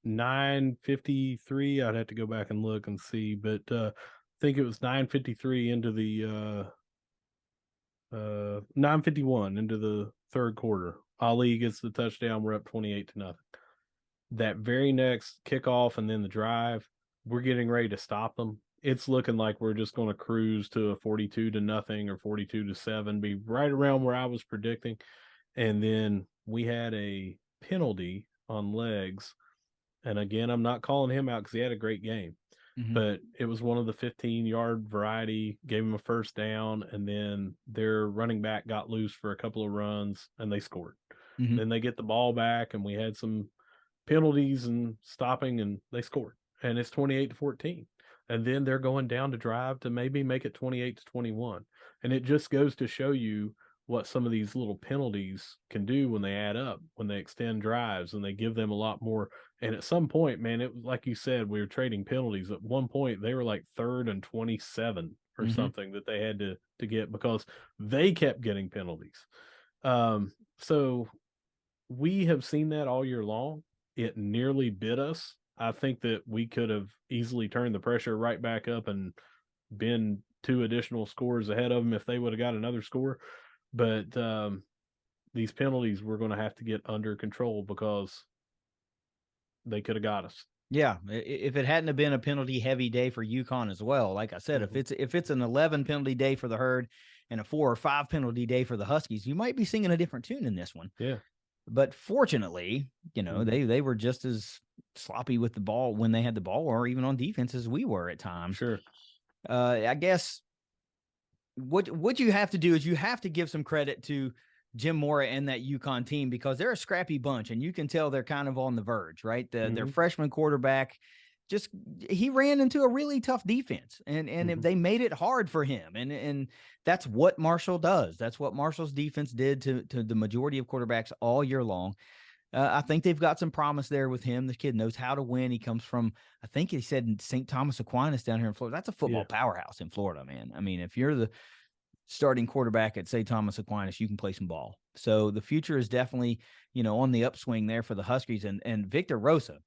9:53. I'd have to go back and look and see, but I think it was 9:53 into the 9:51 into the third quarter. Ali gets the touchdown. We're up 28-0. That very next kickoff and then the drive, we're getting ready to stop them. It's looking like we're just going to cruise to a 42-0 or 42-7, be right around where I was predicting. And then we had a penalty on Legs. And again, I'm not calling him out because he had a great game. Mm-hmm. But it was one of the 15-yard variety, gave him a first down, and then their running back got loose for a couple of runs, and they scored. Mm-hmm. Then they get the ball back, and we had some penalties and stopping, and they scored. And it's 28-14. And then they're going down to drive to maybe make it 28-21. And it just goes to show you what some of these little penalties can do when they add up, when they extend drives, and they give them a lot more. And at some point, man, it was like you said, we were trading penalties. At one point, they were like 3rd and 27 or mm-hmm. something that they had to get because they kept getting penalties. So we have seen that all year long. It nearly bit us. I think that we could have easily turned the pressure right back up and been 2 additional scores ahead of them if they would have got another score. But these penalties we're going to have to get under control because they could have got us. Yeah, if it hadn't have been a penalty heavy day for UConn as well, like I said, mm-hmm. if it's an 11 penalty day for the Herd and a 4 or 5 penalty day for the Huskies, you might be singing a different tune in this one. Yeah. But fortunately, mm-hmm. they were just as sloppy with the ball when they had the ball, or even on defense as we were at times. Sure. I guess what you have to do is you have to give some credit to Jim Mora and that UConn team because they're a scrappy bunch, and you can tell they're kind of on the verge, right? Mm-hmm. Their freshman quarterback he ran into a really tough defense, and mm-hmm. they made it hard for him, and that's what Marshall does. That's what Marshall's defense did to the majority of quarterbacks all year long. I think they've got some promise there with him. The kid knows how to win. He comes from, I think he said St. Thomas Aquinas down here in Florida. That's a football powerhouse in Florida, man. I mean, if you're the starting quarterback at St. Thomas Aquinas, you can play some ball. So the future is definitely, on the upswing there for the Huskies. And Victor Rosa,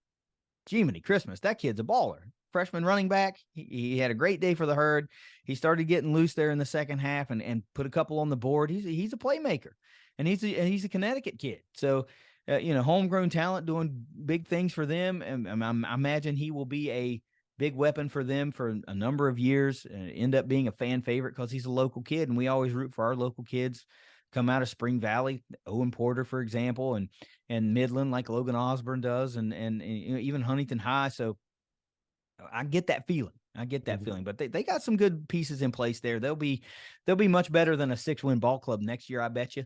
Jiminy Christmas, that kid's a baller. Freshman running back. He had a great day for the Herd. He started getting loose there in the second half and put a couple on the board. He's a playmaker, and he's a Connecticut kid. So, homegrown talent doing big things for them. And I imagine he will be a big weapon for them for a number of years and end up being a fan favorite because he's a local kid. And we always root for our local kids come out of Spring Valley, Owen Porter, for example, and Midland like Logan Osborne does, and even Huntington High. So I get that feeling. But they got some good pieces in place there. They'll be much better than a 6-win ball club next year, I bet you.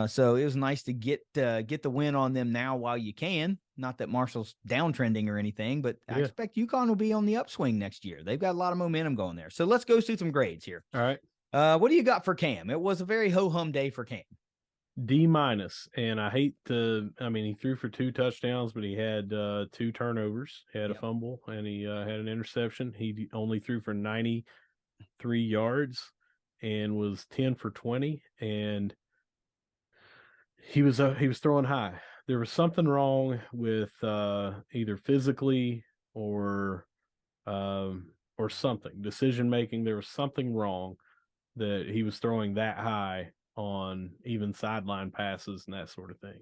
So it was nice to get the win on them now while you can. Not that Marshall's downtrending or anything, but I expect UConn will be on the upswing next year. They've got a lot of momentum going there. So let's go through some grades here. All right. What do you got for Cam? It was a very ho-hum day for Cam. D-. And I hate to, he threw for 2 touchdowns, but he had 2 turnovers. He had a fumble and he had an interception. He only threw for 93 yards and was 10 for 20. And he was throwing high. There was something wrong with either physically or something, decision making. There was something wrong that he was throwing that high on even sideline passes and that sort of thing.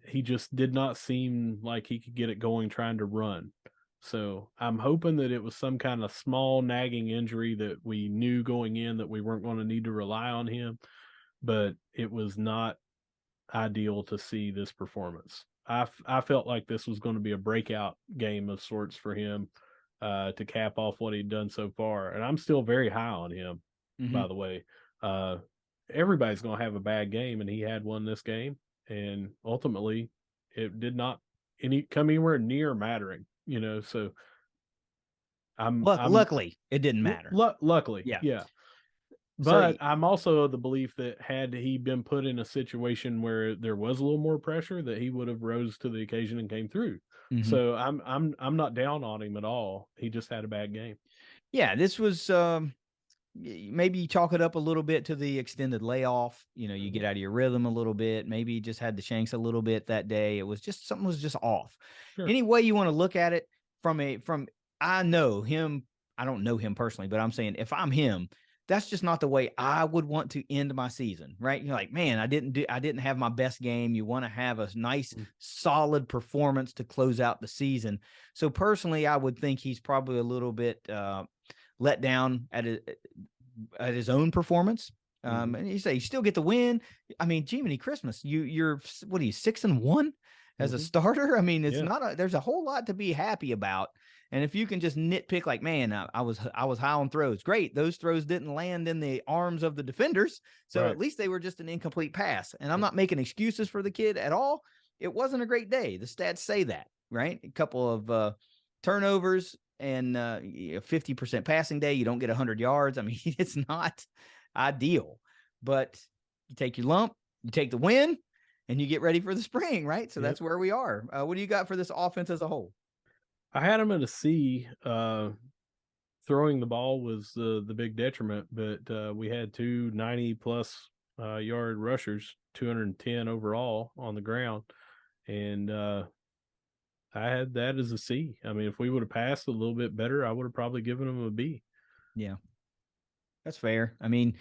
He just did not seem like he could get it going trying to run. So I'm hoping that it was some kind of small nagging injury that we knew going in that we weren't going to need to rely on him, but it was not ideal to see this performance. I felt like this was going to be a breakout game of sorts for him to cap off what he'd done so far. And I'm still very high on him, by the way. Everybody's going to have a bad game, and he had one this game. And ultimately, it did not come anywhere near mattering, so luckily it didn't matter. Luckily. Yeah. But I'm also of the belief that had he been put in a situation where there was a little more pressure, that he would have rose to the occasion and came through. So I'm not down on him at all. He just had a bad game. Yeah, this was maybe you chalk it up a little bit to the extended layoff. You get out of your rhythm a little bit. Maybe you just had the shanks a little bit that day. It was just something was just off. Sure. Any way you want to look at it from I know him. I don't know him personally, but I'm saying if I'm him, that's just not the way I would want to end my season, right? You're like, man, I didn't have my best game. You want to have a nice, solid performance to close out the season. So personally, I would think he's probably a little bit let down at his own performance. And you say you still get the win. I mean, Jiminy Christmas, you're what are you 6-1 as a starter? I mean, it's not there's a whole lot to be happy about. And if you can just nitpick like, man, I was high on throws. Great. Those throws didn't land in the arms of the defenders. So at least they were just an incomplete pass. And I'm not making excuses for the kid at all. It wasn't a great day. The stats say that, right? A couple of turnovers and 50% passing day. You don't get 100 yards. I mean, it's not ideal. But you take your lump, you take the win, and you get ready for the spring, right? So that's where we are. What do you got for this offense as a whole? I had him at a C. Throwing the ball was the big detriment, but we had 2 90-plus yard rushers, 210 overall on the ground, and I had that as a C. I mean, if we would have passed a little bit better, I would have probably given him a B. Yeah, that's fair. I mean,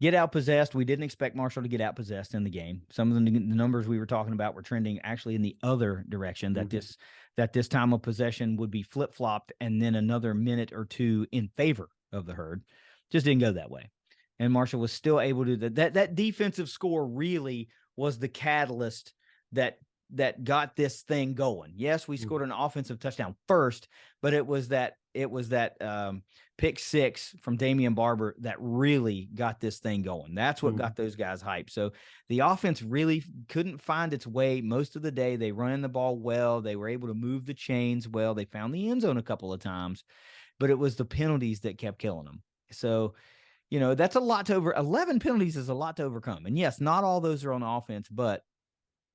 get out possessed. We didn't expect Marshall to get out possessed in the game. Some of the numbers we were talking about were trending actually in the other direction, that this time of possession would be flip-flopped and then another minute or two in favor of the Herd. Just didn't go that way. And Marshall was still able to that defensive score really was the catalyst that got this thing going. Yes, we scored an offensive touchdown first, but it was that pick six from Damian Barber that really got this thing going. That's what got those guys hyped. So the offense really couldn't find its way most of the day. They ran the ball well. They were able to move the chains well. They found the end zone a couple of times, but it was the penalties that kept killing them. So, That's a lot to 11 penalties is a lot to overcome. And yes, not all those are on offense, but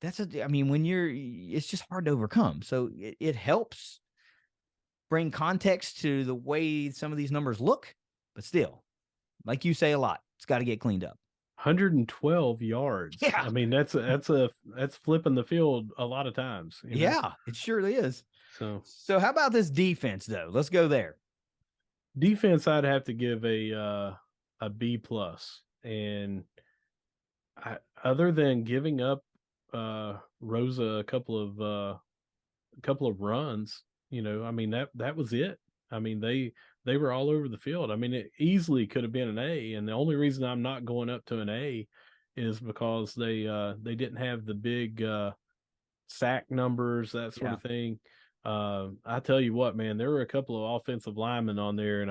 when it's just hard to overcome. So it helps bring context to the way some of these numbers look, but still, like you say a lot, it's got to get cleaned up. 112 yards. Yeah. I mean, that's flipping the field a lot of times. Yeah, it surely is. So how about this defense though? Let's go there. Defense, I'd have to give a B plus, and other than giving up Rosa a couple of runs, that was it. I mean, they were all over the field. I mean, it easily could have been an A, and the only reason I'm not going up to an A is because they didn't have the big sack numbers, that sort of thing. I tell you what, man, there were a couple of offensive linemen on there, and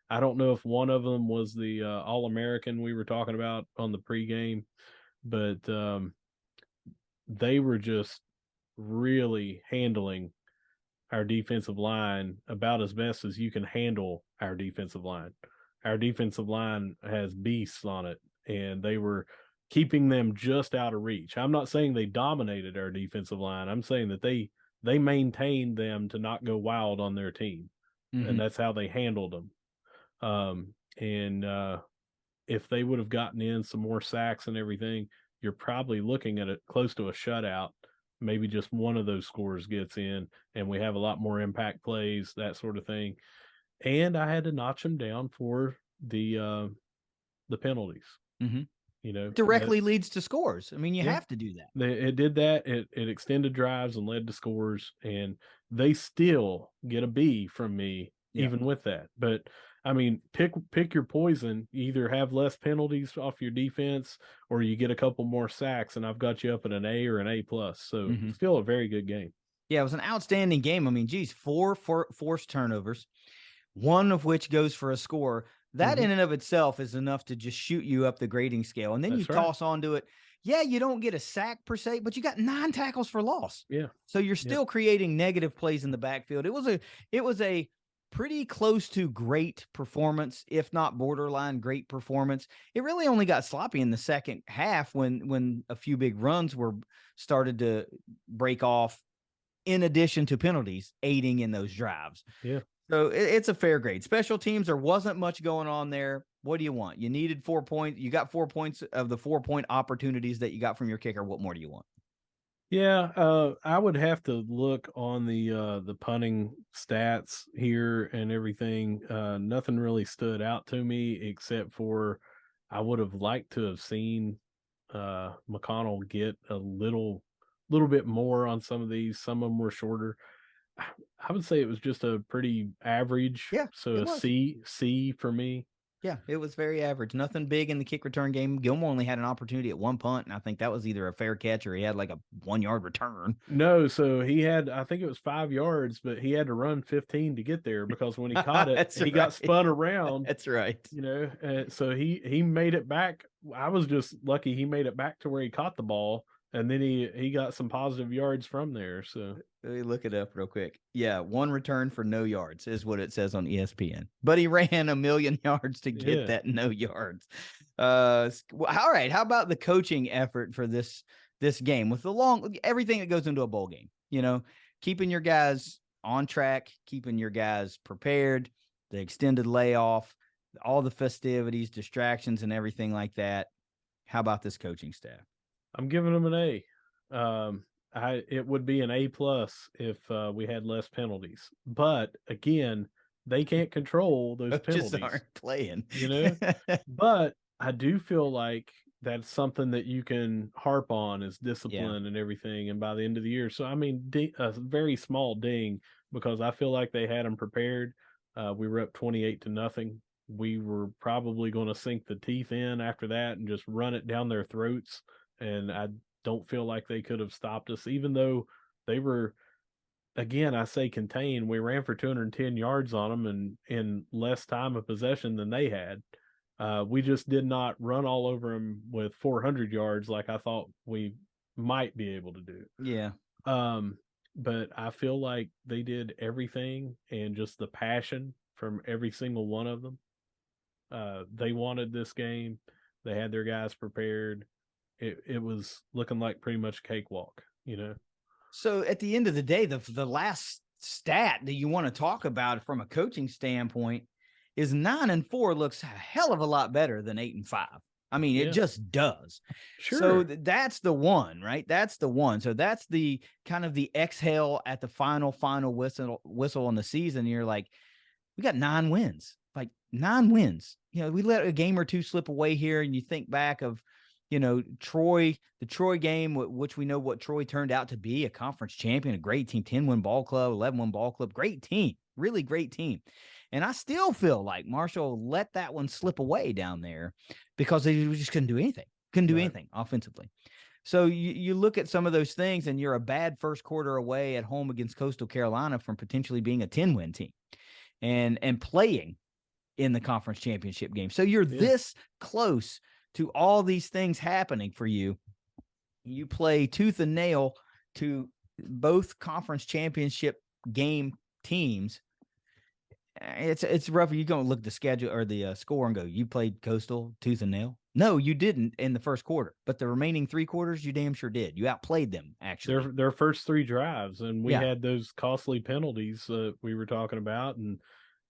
I don't know if one of them was the All-American we were talking about on the pregame, but they were just really handling our defensive line about as best as you can handle our defensive line. Our defensive line has beasts on it, and they were keeping them just out of reach. I'm not saying they dominated our defensive line. I'm saying that they maintained them to not go wild on their team, and that's how they handled them. If they would have gotten in some more sacks and everything, you're probably looking at it close to a shutout. Maybe just one of those scores gets in, and we have a lot more impact plays, that sort of thing. And I had to notch them down for the penalties. Directly leads to scores. I mean, you have to do that. It did that. It extended drives and led to scores, and they still get a B from me even with that. But I mean, pick your poison. You either have less penalties off your defense, or you get a couple more sacks, and I've got you up at an A or an A plus. So still a very good game. Yeah, it was an outstanding game. I mean, geez, 4 forced turnovers, one of which goes for a score. That in and of itself is enough to just shoot you up the grading scale. And then you toss onto it. Yeah, you don't get a sack per se, but you got 9 tackles for loss. Yeah. So you're still creating negative plays in the backfield. It was a pretty close to great performance, if not borderline great performance. It really only got sloppy in the second half when a few big runs were started to break off, in addition to penalties aiding in those drives. Yeah. So it's a fair grade. Special teams, there wasn't much going on there. What do you want? You needed 4 points. You got 4 points of the 4-point opportunities that you got from your kicker. What more do you want? Yeah, I would have to look on the punting stats here and everything. Nothing really stood out to me except for I would have liked to have seen McConnell get a little bit more on some of these. Some of them were shorter. I would say it was just a pretty average. Yeah. So a C for me. Yeah, it was very average. Nothing big in the kick return game. Gilmore only had an opportunity at 1 punt, and I think that was either a fair catch or he had like a 1-yard return. No, so he had, I think it was 5 yards, but he had to run 15 to get there because when he caught it, he got spun around. That's right. So he made it back. I was just lucky he made it back to where he caught the ball, and then he got some positive yards from there. So let me look it up real quick. Yeah, 1 return for no yards is what it says on ESPN. But he ran 1,000,000 yards to get that no yards. All right. How about the coaching effort for this game with everything that goes into a bowl game? Keeping your guys on track, keeping your guys prepared, the extended layoff, all the festivities, distractions, and everything like that. How about this coaching staff? I'm giving them an A. It would be an A plus if we had less penalties, but again, they can't control those penalties. Just aren't playing, But I do feel like that's something that you can harp on is discipline and everything. And by the end of the year, so I mean, a very small ding because I feel like they had them prepared. We were up 28-0. We were probably going to sink the teeth in after that and just run it down their throats. And I don't feel like they could have stopped us, even though they were, again, I say contained. We ran for 210 yards on them and in less time of possession than they had. We just did not run all over them with 400 yards like I thought we might be able to do. Yeah. But I feel like they did everything and just the passion from every single one of them. They wanted this game. They had their guys prepared. It was looking like pretty much a cakewalk, you know. So at the end of the day, the last stat that you want to talk about from a coaching standpoint is 9-4 looks a hell of a lot better than 8-5. I mean, it just does. Sure. So that's the one, right? That's the one. So that's the kind of the exhale at the final whistle on the season. You're like, we got 9 wins, like 9 wins. You know, we let a game or two slip away here, and you think back of, you know, the Troy game, which we know what Troy turned out to be, a conference champion, a great team, 10-win ball club, 11-win ball club, great team, really great team. And I still feel like Marshall let that one slip away down there because they just couldn't do anything offensively. So you look at some of those things, and you're a bad first quarter away at home against Coastal Carolina from potentially being a 10-win team and playing in the conference championship game. So you're this close to all these things happening for you. You play tooth and nail to both conference championship game teams. It's rough. You're going to look at the schedule or the score and go, you played Coastal tooth and nail? No, you didn't in the first quarter, but the remaining 3 quarters, you damn sure did. You outplayed them, actually. Their first 3 drives, and we had those costly penalties that we were talking about, and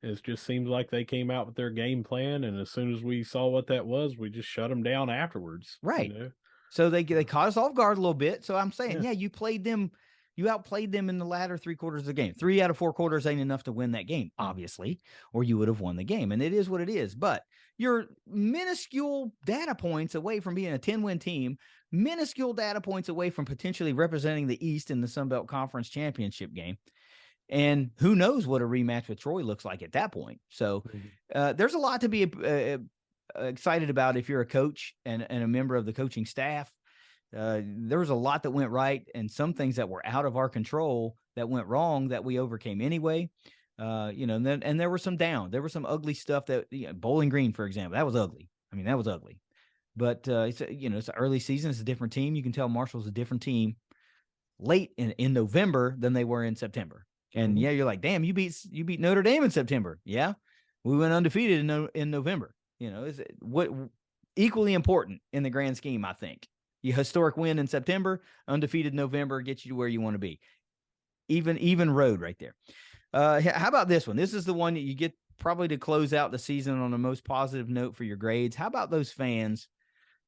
it just seemed like they came out with their game plan, and as soon as we saw what that was, we just shut them down afterwards. Right. You know? So they caught us off guard a little bit. So I'm saying, you played them. You outplayed them in the latter 3 quarters of the game. 3 out of 4 quarters ain't enough to win that game, obviously, or you would have won the game. And it is what it is. But you're minuscule data points away from being a 10-win team, minuscule data points away from potentially representing the East in the Sun Belt Conference Championship game. And who knows what a rematch with Troy looks like at that point. So there's a lot to be excited about if you're a coach and a member of the coaching staff. There was a lot that went right and some things that were out of our control that went wrong that we overcame anyway. And there were some there was some ugly stuff that, Bowling Green, for example, that was ugly. I mean, that was ugly. But it's an early season. It's a different team. You can tell Marshall's a different team late in November than they were in September. And you're like, damn, you beat Notre Dame in September. Yeah, we went undefeated in November. Is what equally important in the grand scheme, I think. You historic win in September, undefeated November, gets you to where you want to be. Even road right there. How about this one? This is the one that you get probably to close out the season on the most positive note for your grades. How about those fans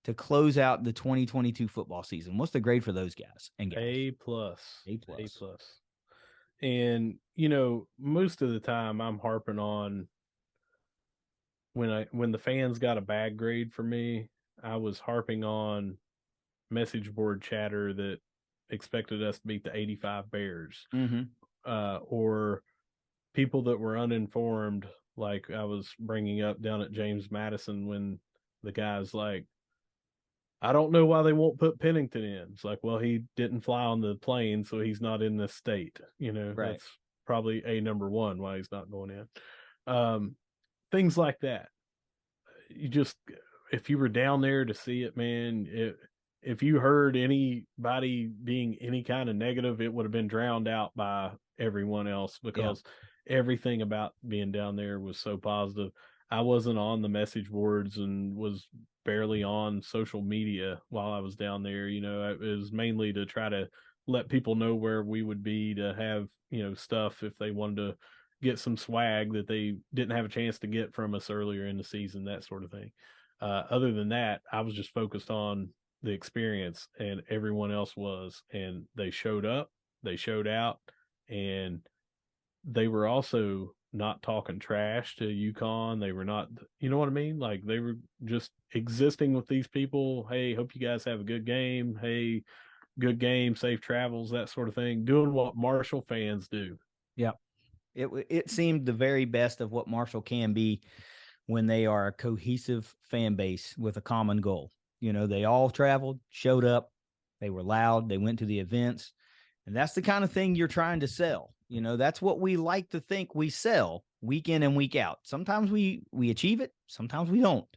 to close out the 2022 football season? What's the grade for those guys and gals? A+. And, most of the time I'm harping on when the fans got a bad grade for me, I was harping on message board chatter that expected us to beat the 85 Bears, or people that were uninformed, like I was bringing up down at James Madison when the guy's like, I don't know why they won't put Pennington in. It's like, well, he didn't fly on the plane, so he's not in this state. Right. That's probably number one why he's not going in. Things like that. If you were down there to see it, man, if you heard anybody being any kind of negative, it would have been drowned out by everyone else because everything about being down there was so positive. I wasn't on the message boards and was barely on social media while I was down there. It was mainly to try to let people know where we would be to have, stuff if they wanted to get some swag that they didn't have a chance to get from us earlier in the season, that sort of thing. Other than that, I was just focused on the experience, and everyone else was, and they showed up, they showed out, and they were also not talking trash to UConn. They were not, you know what I mean? Like, they were just existing with these people. Hey, hope you guys have a good game. Hey, good game, safe travels, that sort of thing. Doing what Marshall fans do. Yeah. It seemed the very best of what Marshall can be when they are a cohesive fan base with a common goal. They all traveled, showed up, they were loud, they went to the events, and that's the kind of thing you're trying to sell. That's what we like to think we sell week in and week out. Sometimes we achieve it, sometimes we don't.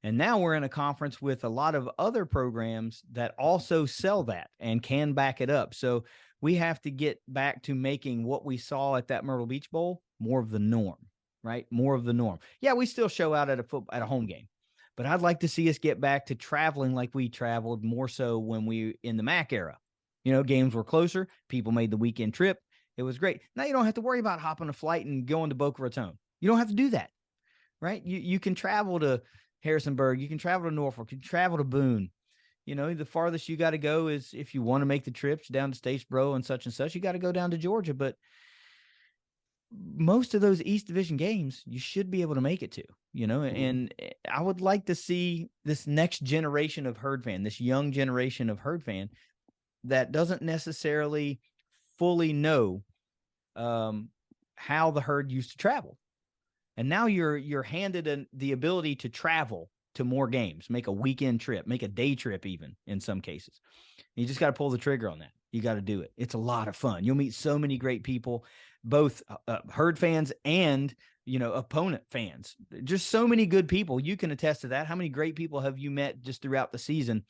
And now we're in a conference with a lot of other programs that also sell that and can back it up. So we have to get back to making what we saw at that Myrtle Beach Bowl more of the norm. right? More of the norm. Yeah, we still show out at a home game, but I'd like to see us get back to traveling like we traveled more so when we in the MAC era. Games were closer. People made the weekend trip. It was great. Now you don't have to worry about hopping a flight and going to Boca Raton. You don't have to do that, right? You can travel to Harrisonburg. You can travel to Norfolk. You can travel to Boone. The farthest you got to go is if you want to make the trips down to Statesboro and such, you got to go down to Georgia. But most of those East Division games, you should be able to make it to, and I would like to see this next generation of Herd fan, this young generation of Herd fan that doesn't necessarily fully know how the Herd used to travel. And now you're handed the ability to travel to more games, make a weekend trip, make a day trip even in some cases. You just got to pull the trigger on that. You got to do it. It's a lot of fun. You'll meet so many great people, both Herd fans and, opponent fans. Just so many good people. You can attest to that. How many great people have you met just throughout the season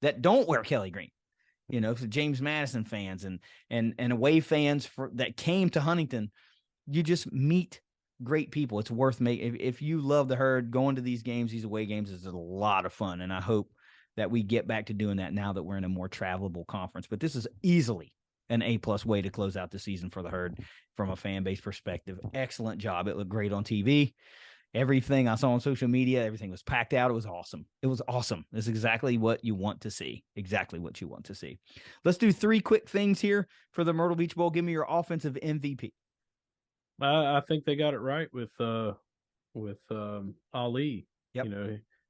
that don't wear Kelly green? James Madison fans and away fans that came to Huntington. You just meet great people. It's worth making. If you love the Herd, going to these games, these away games is a lot of fun. And I hope that we get back to doing that now that we're in a more travelable conference. But this is easily an A+ way to close out the season for the Herd from a fan base perspective. Excellent job. It looked great on TV. Everything I saw on social media, everything was packed out. It was awesome. It was awesome. It's exactly what you want to see. Exactly what you want to see. Let's do 3 quick things here for the Myrtle Beach Bowl. Give me your offensive MVP. I think they got it right with Ali. Yep.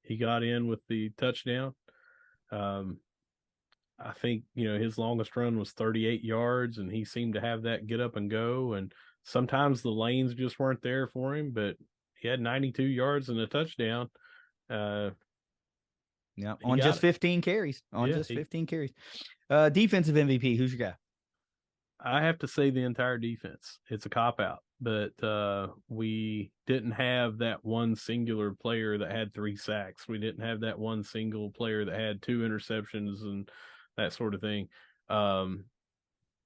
He got in with the touchdown. I think, his longest run was 38 yards, and he seemed to have that get up and go. And sometimes the lanes just weren't there for him, but he had 92 yards and a touchdown. On just 15 carries. Defensive MVP, who's your guy? I have to say the entire defense. It's a cop-out, but we didn't have that one singular player that had 3 sacks. We didn't have that one single player that had 2 interceptions and that sort of thing.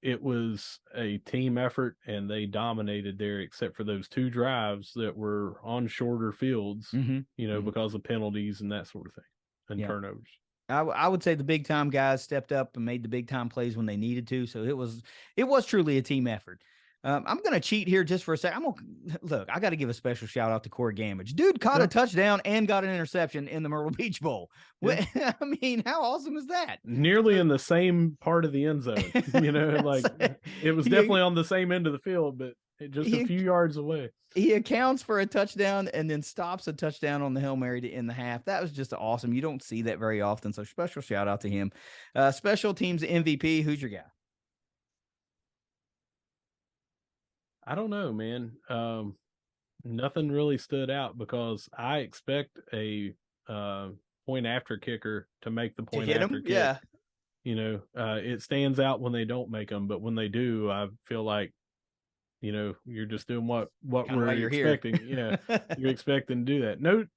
It was a team effort, and they dominated there, except for those 2 drives that were on shorter fields, because of penalties and that sort of thing, and turnovers. I would say the big time guys stepped up and made the big time plays when they needed to. So it was truly a team effort. I'm going to cheat here just for a second. I got to give a special shout out to Corey Gamage. Dude caught a touchdown and got an interception in the Myrtle Beach Bowl. Yeah. I mean, how awesome is that? Nearly in the same part of the end zone. It was definitely on the same end of the field, but just a few yards away. He accounts for a touchdown and then stops a touchdown on the Hail Mary to end the half. That was just awesome. You don't see that very often. So special shout out to him. Special teams MVP. Who's your guy? I don't know, man. Nothing really stood out because I expect a point after kicker to make the point after kick. Yeah. It stands out when they don't make them, but when they do, I feel like, you're just doing what we're expecting. Yeah, you're expecting to do that.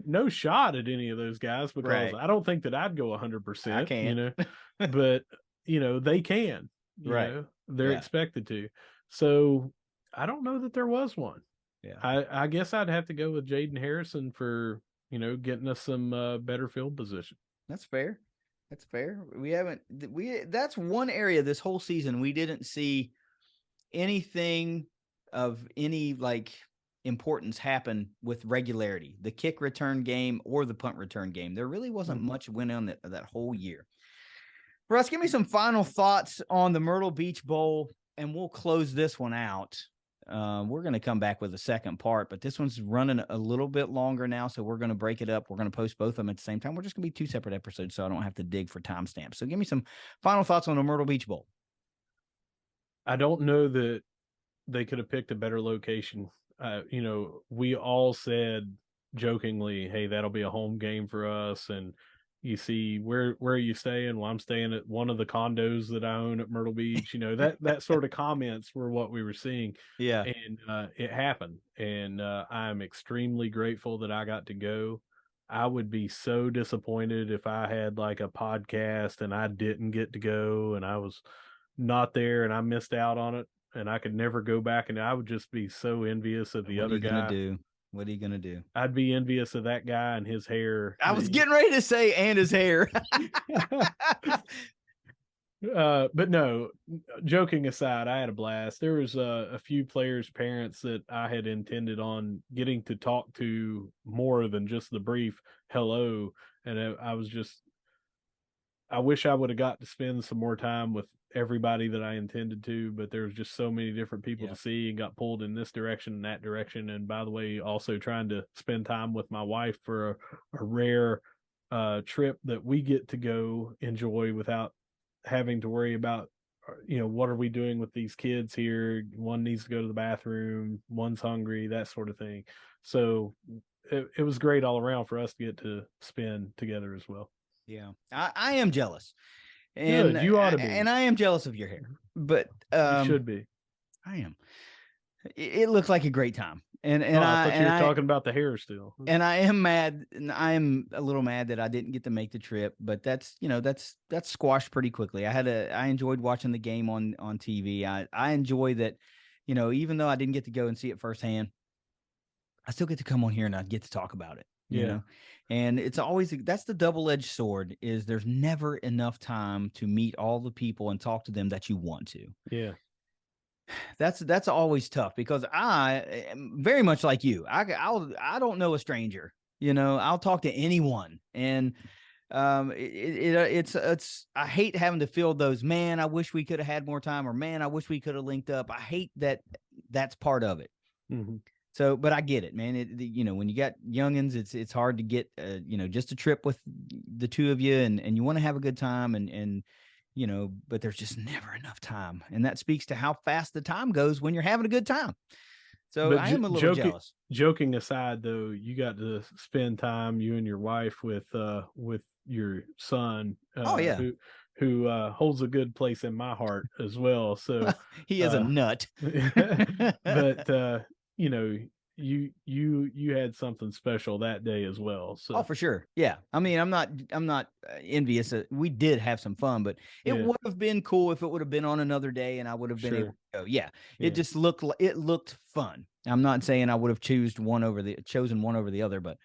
No shot at any of those guys because I don't think that I'd go 100%. I can't. But they can. They're expected to. So I don't know that there was one. Yeah, I guess I'd have to go with Jaden Harrison for getting us some better field position. That's fair. That's one area this whole season we didn't see anything of any importance happen with regularity. The kick return game or the punt return game. There really wasn't much went on that whole year. Russ, give me some final thoughts on the Myrtle Beach Bowl, and we'll close this one out. We're going to come back with a second part, but this one's running a little bit longer now, so we're going to break it up. We're going to post both of them at the same time. We're just going to be 2 separate episodes, so I don't have to dig for timestamps. So give me some final thoughts on the Myrtle Beach Bowl. I don't know that they could have picked a better location. We all said jokingly, hey, that'll be a home game for us. And you see, where are you staying? Well, I'm staying at one of the condos that I own at Myrtle Beach. That sort of comments were what we were seeing. Yeah. And it happened. And I'm extremely grateful that I got to go. I would be so disappointed if I had a podcast and I didn't get to go and I was not there and I missed out on it. and I could never go back, and I would just be so envious of the other guy. What are you gonna do? I'd be envious of that guy and his hair. I was getting ready to say, and his hair. But no, joking aside, I had a blast. There was a few players' parents that I had intended on getting to talk to more than just the brief hello. And I wish I would have got to spend some more time with everybody that I intended to, but there was just so many different people to see, and got pulled in this direction and that direction. And by the way, also trying to spend time with my wife for a rare trip that we get to go enjoy without having to worry about, what are we doing with these kids here? One needs to go to the bathroom, one's hungry, that sort of thing. So it was great all around for us to get to spend together as well. Yeah, I am jealous. And good, you ought to be. And I am jealous of your hair, but you should be. I am. It looks like a great time. And I thought you were talking about the hair still. And I am mad. I am a little mad that I didn't get to make the trip, but that's squashed pretty quickly. I enjoyed watching the game on TV. I enjoy that, even though I didn't get to go and see it firsthand, I still get to come on here and I get to talk about it. You know, and it's always, that's the double-edged sword, is there's never enough time to meet all the people and talk to them that you want to. Yeah. That's always tough, because I am very much like you. I don't know a stranger, I'll talk to anyone. And it's I hate having to feel those, man, I wish we could have had more time, or man, I wish we could have linked up. I hate that's part of it. Mm-hmm. So, but I get it, man. When you got youngins, it's hard to get, just a trip with the two of you, and you want to have a good time, and but there's just never enough time. And that speaks to how fast the time goes when you're having a good time. So but I am a little jealous. Joking aside, though, you got to spend time, you and your wife, with your son. Who holds a good place in my heart as well. So he is a nut. But you had something special that day as well. So for sure. Yeah. I mean, I'm not envious. We did have some fun, but it would have been cool if it would have been on another day and I would have been able to go. Yeah. It just looked fun. I'm not saying I would have chosen one over the other, but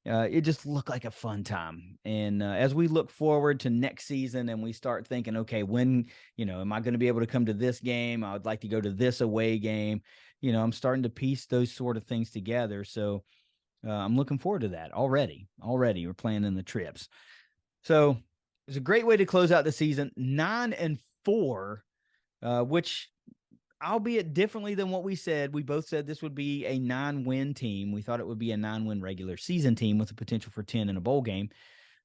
it just looked like a fun time. And as we look forward to next season and we start thinking, okay, when, am I going to be able to come to this game? I would like to go to this away game. I'm starting to piece those sort of things together. So I'm looking forward to that already. We're planning the trips. So it's a great way to close out the season, 9-4, which, albeit differently than what we said. We both said this would be a 9-win team. We thought it would be a 9-win regular season team with the potential for 10 in a bowl game.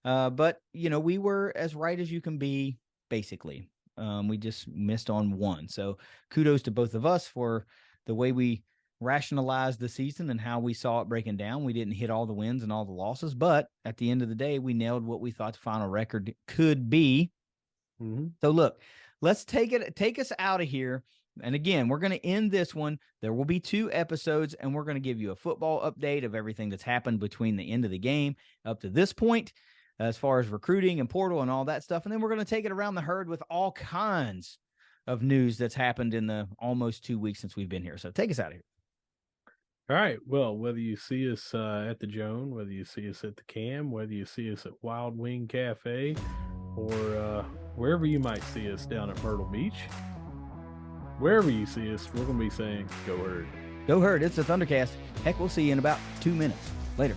But, we were as right as you can be, basically. We just missed on one. So kudos to both of us for the way we rationalized the season and how we saw it breaking down. We didn't hit all the wins and all the losses, but at the end of the day, we nailed what we thought the final record could be. Mm-hmm. So look, let's take us out of here. And again, we're going to end this one. There will be 2 episodes, and we're going to give you a football update of everything that's happened between the end of the game up to this point, as far as recruiting and portal and all that stuff. And then we're going to take it around the herd with all kinds of news that's happened in the almost 2 weeks since we've been here. So take us out of here. All right. Well, whether you see us at the Joan, whether you see us at the Cam, whether you see us at Wild Wing Cafe, or wherever you might see us down at Myrtle Beach, wherever you see us, we're going to be saying, go Herd. Go Herd. It's the ThunderCast. Heck, we'll see you in about 2 minutes. Later.